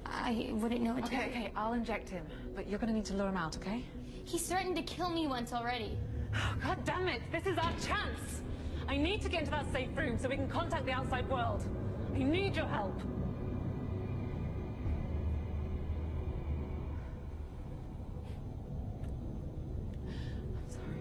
I wouldn't know what to do. Okay, I'll inject him. But you're going to need to lure him out, okay? He's threatened to kill me once already. Oh, God damn it! This is our chance! I need to get into that safe room so we can contact the outside world. I need your help. I'm sorry.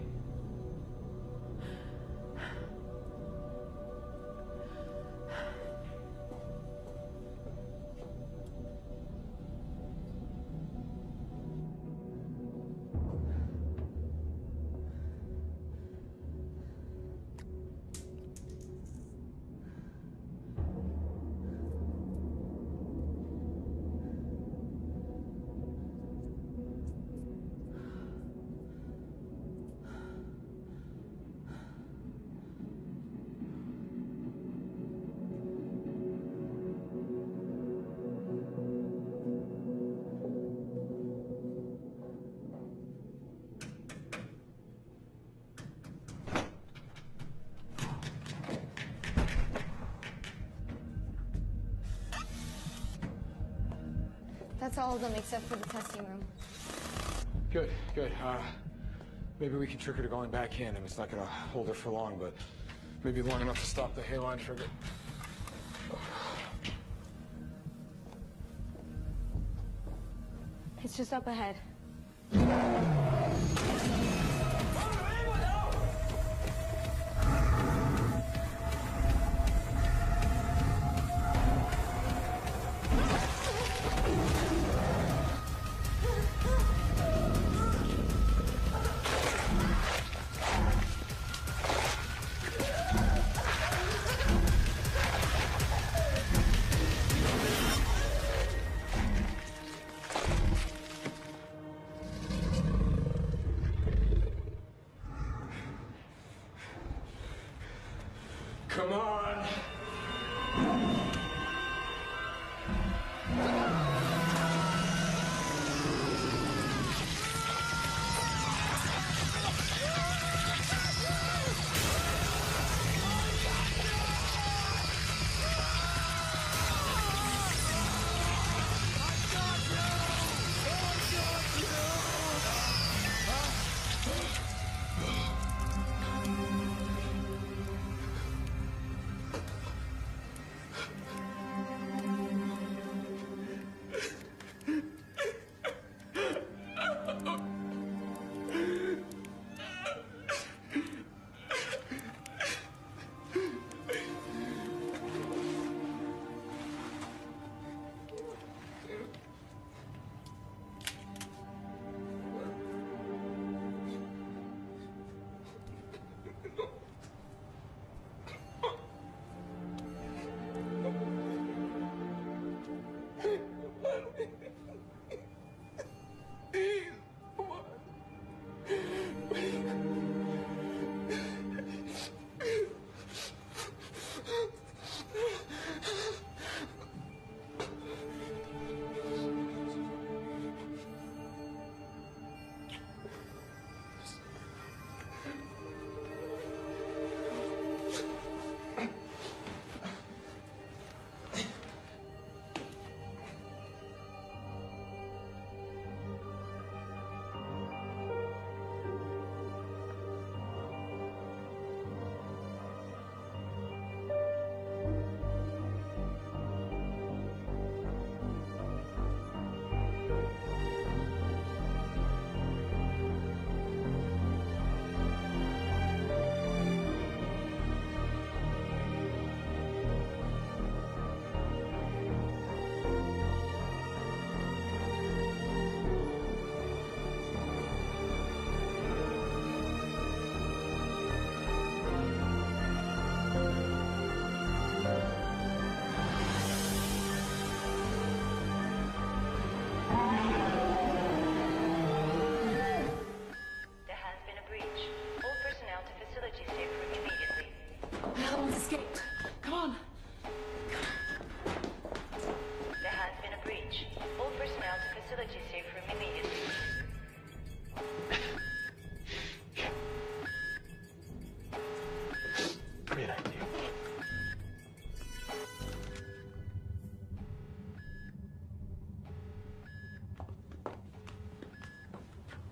That's all of them except for the testing room. Good, good. Maybe we can trick her to going back in. I mean, it's not gonna hold her for long, but maybe long enough to stop the hairline trigger. It's just up ahead. Come on!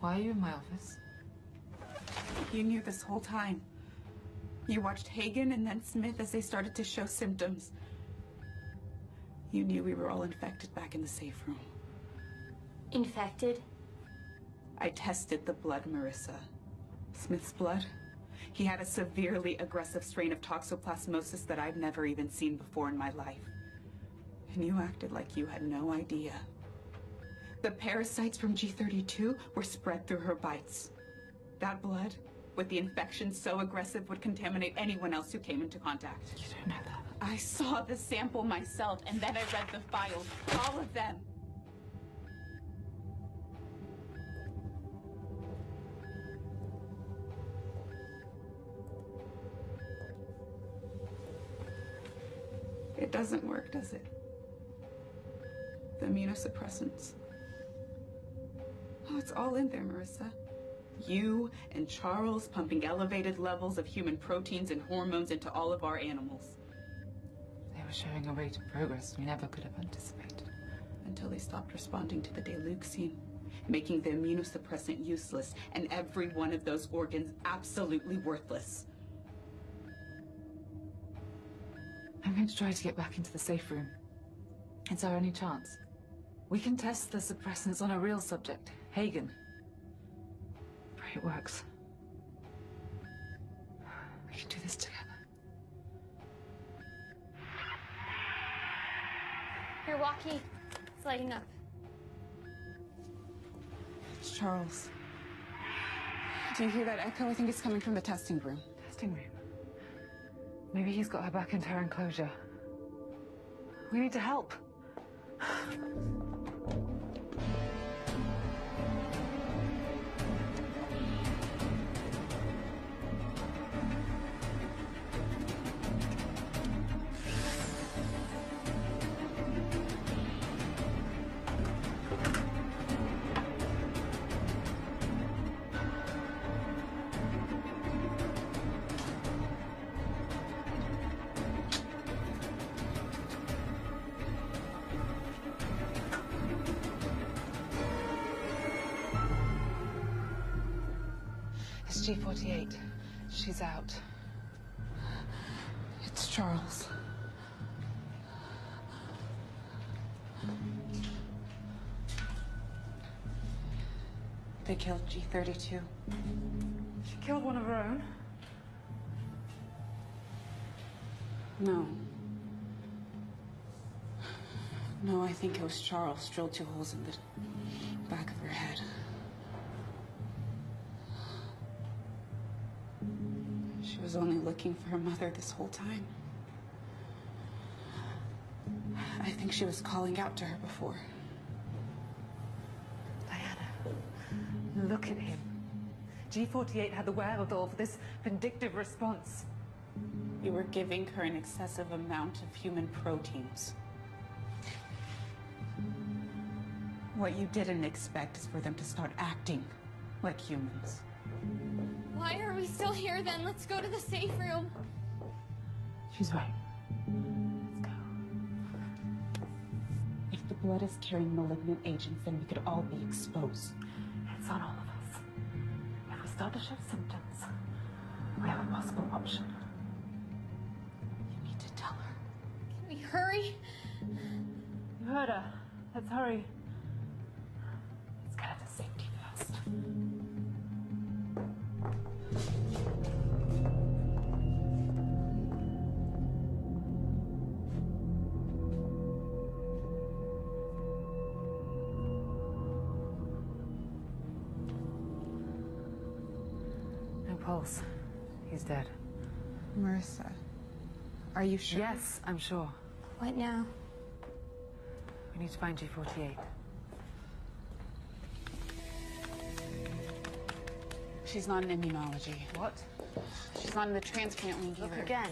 Why are you in my office? You knew this whole time. You watched Hagen and then Smith as they started to show symptoms. You knew we were all infected back in the safe room. Infected? I tested the blood, Marissa. Smith's blood? He had a severely aggressive strain of toxoplasmosis that I've never even seen before in my life. And you acted like you had no idea. The parasites from G32 were spread through her bites. That blood, with the infection so aggressive, would contaminate anyone else who came into contact. You don't know that. I saw the sample myself, and then I read the files, all of them. It doesn't work, does it? The immunosuppressants. Oh, it's all in there, Marissa. You and Charles pumping elevated levels of human proteins and hormones into all of our animals. They were showing a rate of progress we never could have anticipated. Until they stopped responding to the Deluxine, making the immunosuppressant useless and every one of those organs absolutely worthless. I'm going to try to get back into the safe room. It's our only chance. We can test the suppressants on a real subject, Hagen. Pray it works. We can do this together. Your walkie. It's lighting up. It's Charles. Do you hear that echo? I think it's coming from the testing room. Testing room? Maybe he's got her back into her enclosure. We need to help. It's G48. She's out. It's Charles. They killed G32. She killed one of her own? No. No, I think it was Charles drilled 2 holes in the back of her head. She was only looking for her mother this whole time. I think she was calling out to her before. Diana, look at him. G48 had the wherewithal for this vindictive response. You were giving her an excessive amount of human proteins. What you didn't expect is for them to start acting like humans. Why are we still here then? Let's go to the safe room. She's right. Let's go. If the blood is carrying malignant agents, then we could all be exposed. It's on all of us. If we start to show symptoms, we have a possible option. You need to tell her. Can we hurry? You heard her. Let's hurry. Let's get her to safety first. No pulse. He's dead. Marissa, are you sure? Yes, I'm sure. What now? We need to find G48. She's not in immunology. What? She's not in the transplant wing either. Look again.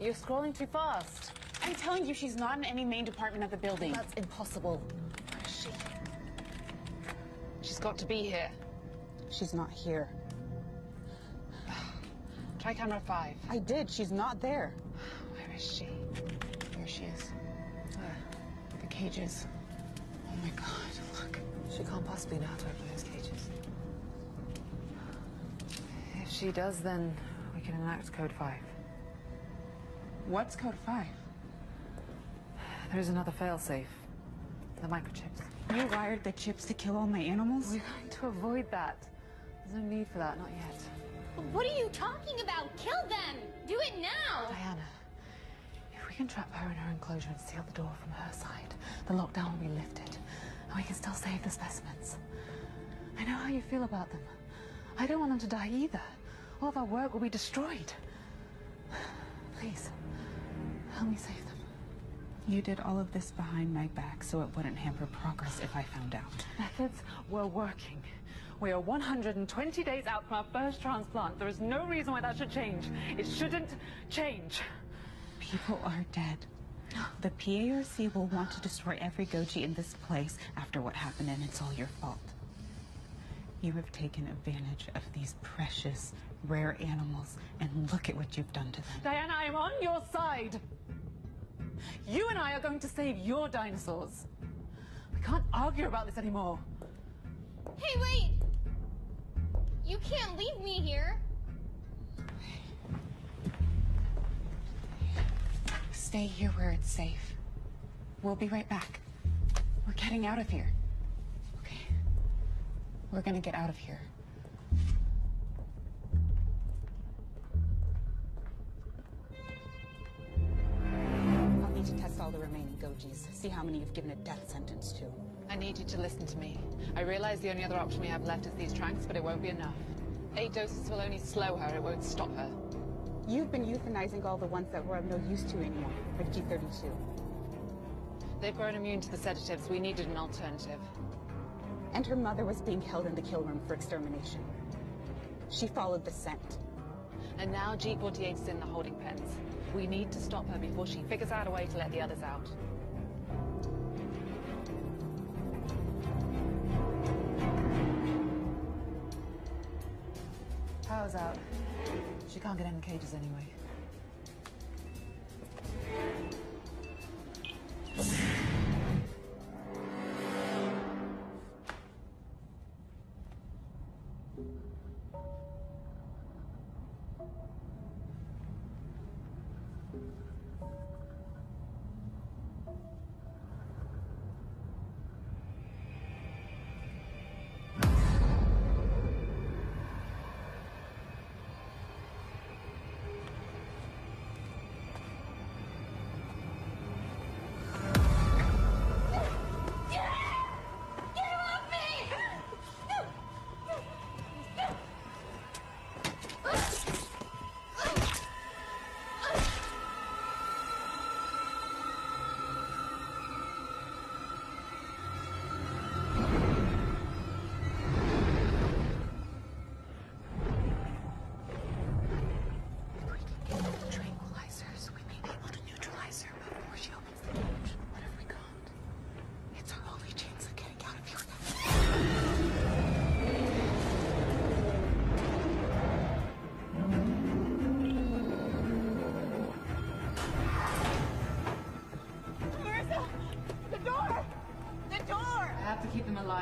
You're scrolling too fast. I'm telling you, she's not in any main department of the building. That's impossible. Where is she? She's got to be here. She's not here. Try camera 5. I did. She's not there. Where is she? There she is. Where? The cages. Oh my God, look. She can't possibly know how to open those cages. If she does, then we can enact Code 5. What's Code 5? There is another failsafe. The microchips. You wired the chips to kill all my animals? We're going to avoid that. There's no need for that, not yet. What are you talking about? Kill them! Do it now! Diana, if we can trap her in her enclosure and seal the door from her side, the lockdown will be lifted, and we can still save the specimens. I know how you feel about them. I don't want them to die either. All of our work will be destroyed. Please, help me save them. You did all of this behind my back so it wouldn't hamper progress if I found out. Methods were working. We are 120 days out from our first transplant. There is no reason why that should change. It shouldn't change. People are dead. The PARC will want to destroy every Goji in this place after what happened, and it's all your fault. You have taken advantage of these precious, rare animals, and look at what you've done to them. Diana, I'm on your side. You and I are going to save your dinosaurs. We can't argue about this anymore. Hey, wait! You can't leave me here. Stay here where it's safe. We'll be right back. We're getting out of here. Okay. We're gonna get out of here. I'll need to test all the remaining Gojis. See how many you've given a death sentence to. I need you to listen to me. I realize the only other option we have left is these tranks, but it won't be enough. 8 doses will only slow her, it won't stop her. You've been euthanizing all the ones that we're of no use to anymore, like G32. They've grown immune to the sedatives. We needed an alternative. And her mother was being held in the kill room for extermination. She followed the scent. And now G48's in the holding pens. We need to stop her before she figures out a way to let the others out. Power's out. She can't get in the cages anyway.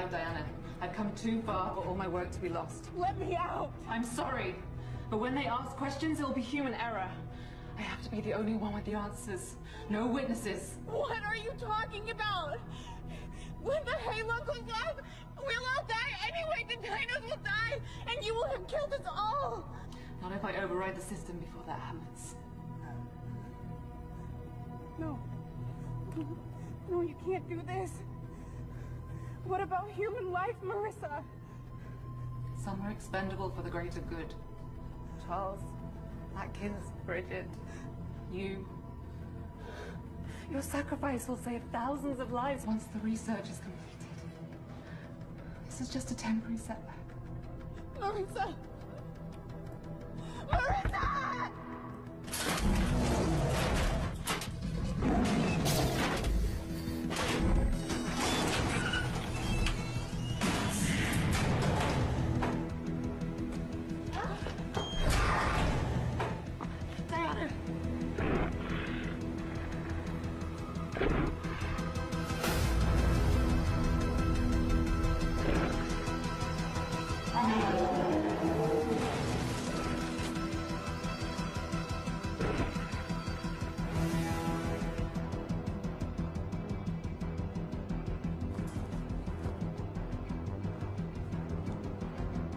survive, Diana. I've come too far for all my work to be lost. Let me out! I'm sorry, but when they ask questions, it'll be human error. I have to be the only one with the answers. No witnesses. What are you talking about? When the halo goes up, we'll all die anyway. The dinos will die, and you will have killed us all. Not if I override the system before that happens. No. No, you can't do this. What about human life, Marissa? Some are expendable for the greater good. Charles, Atkins, Bridget, you. Your sacrifice will save thousands of lives once the research is completed. This is just a temporary setback. Marissa! Marissa!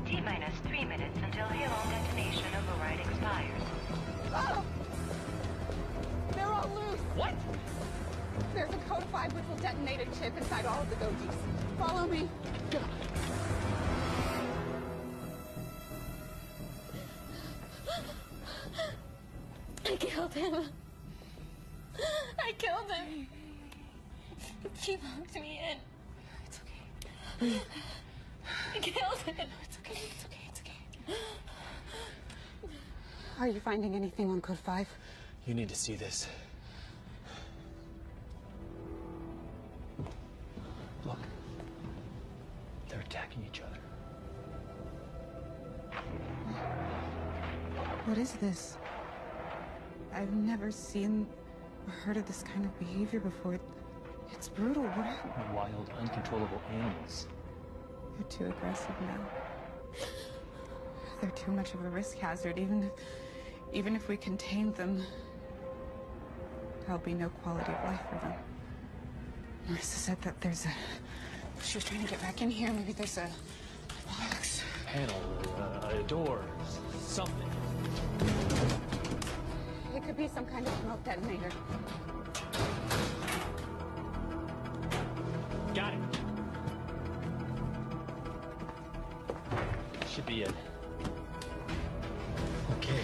T-minus 3 minutes until Halon detonation override expires. Oh! They're all loose! What? There's a code 5 which will detonate a chip inside all of the Gojis. Follow me. I killed him. I killed him. He locked me in. It's okay. I killed him. It's okay, it's okay, it's okay. Are you finding anything on code 5? You need to see this. Look. They're attacking each other. What is this? I've never seen or heard of this kind of behavior before. It's brutal. What happened? Wild, uncontrollable animals. They're too aggressive now. They're too much of a risk hazard. Even if we contain them, there'll be no quality of life for them. Marissa said that there's a... She was trying to get back in here. Maybe there's a box. Panel, a door, something. It could be some kind of smoke detonator. Got it. Should be it. Okay.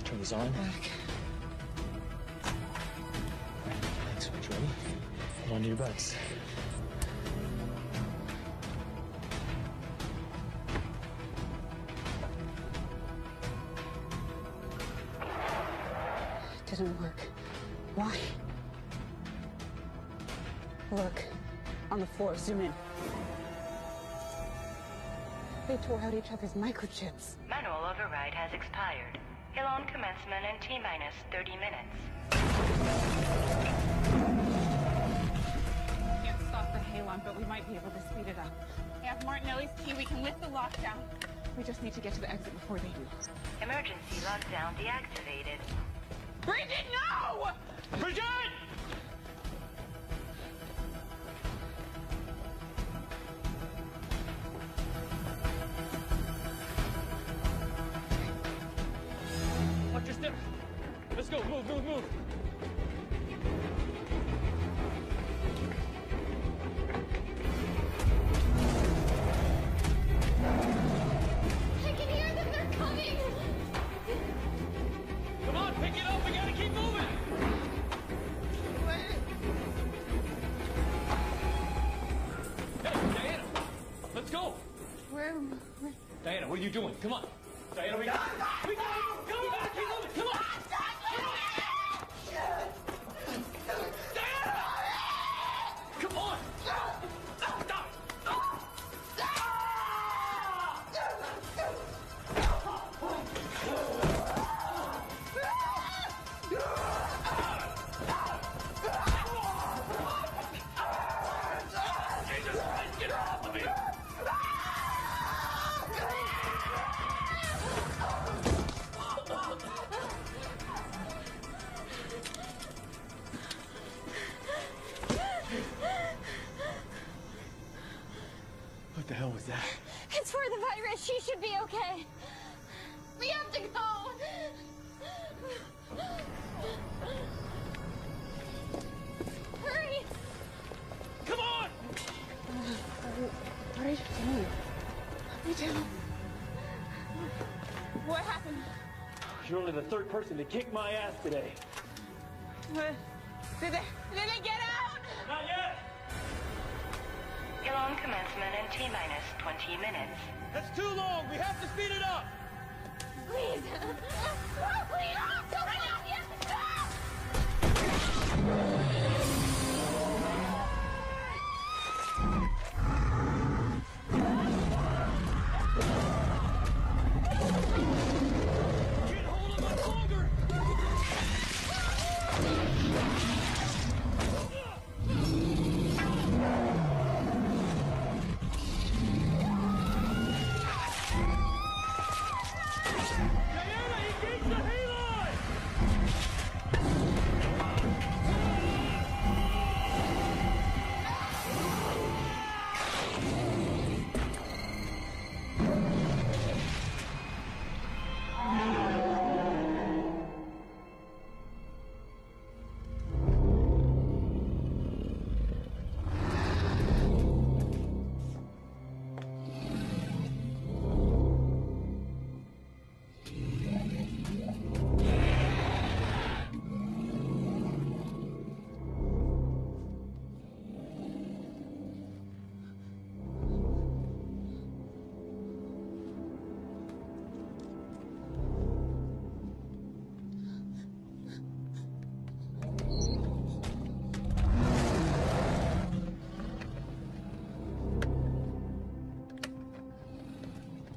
Turn these on. Light switch ready. Hold on to your butts. Didn't work. Why? Look, on the floor, zoom in. They tore out each other's microchips. Manual override has expired. Halon commencement in T-minus 30 minutes. Can't stop the Halon, but we might be able to speed it up. We have Martinelli's key. We can lift the lockdown. We just need to get to the exit before they do. Emergency lockdown deactivated. Bridget, no! Bridget! Watch your step. Let's go. Move, move, move. I can hear them. They're coming. Come on, pick it up. We gotta keep moving. Hey, Diana, let's go. Where? Diana, what are you doing? Come on. Diana, we gotta keep moving. Come on. Diana! Come on. Stop. She should be okay. We have to go. Hurry! Come on! What are you doing? Let me down. What happened? You're only the third person to kick my ass today. What? Did they get out? Not yet! Elon commencement in T-minus 20 minutes. That's too long. We have to speed it up. Please. Please, don't stop yet. Stop! Can't hold him much longer. Diana, engage the halide!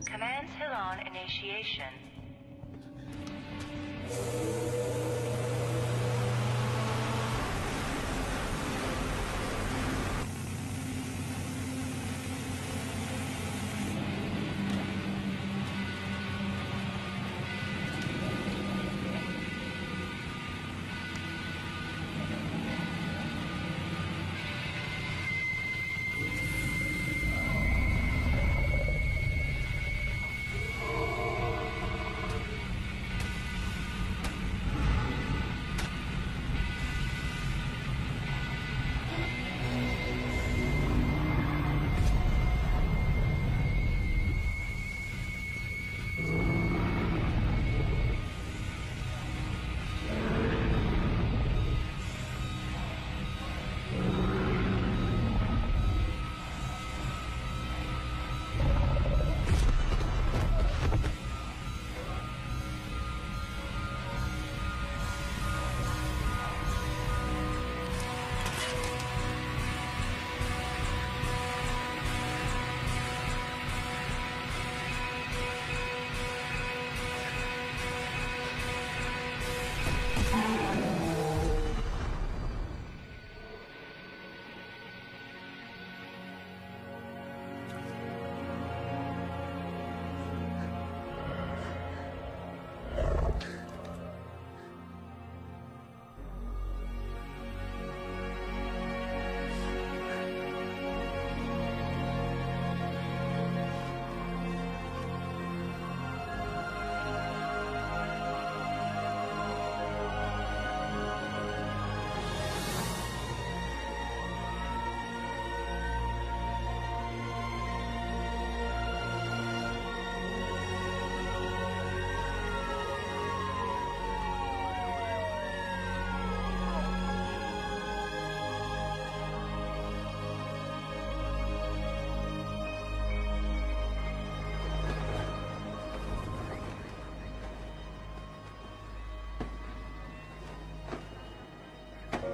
Commands Elon initiation.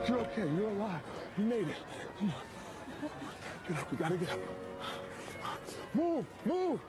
You're okay. You're alive. You made it. Come on. Get up. We gotta get up. Move. Move.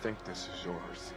think this is yours.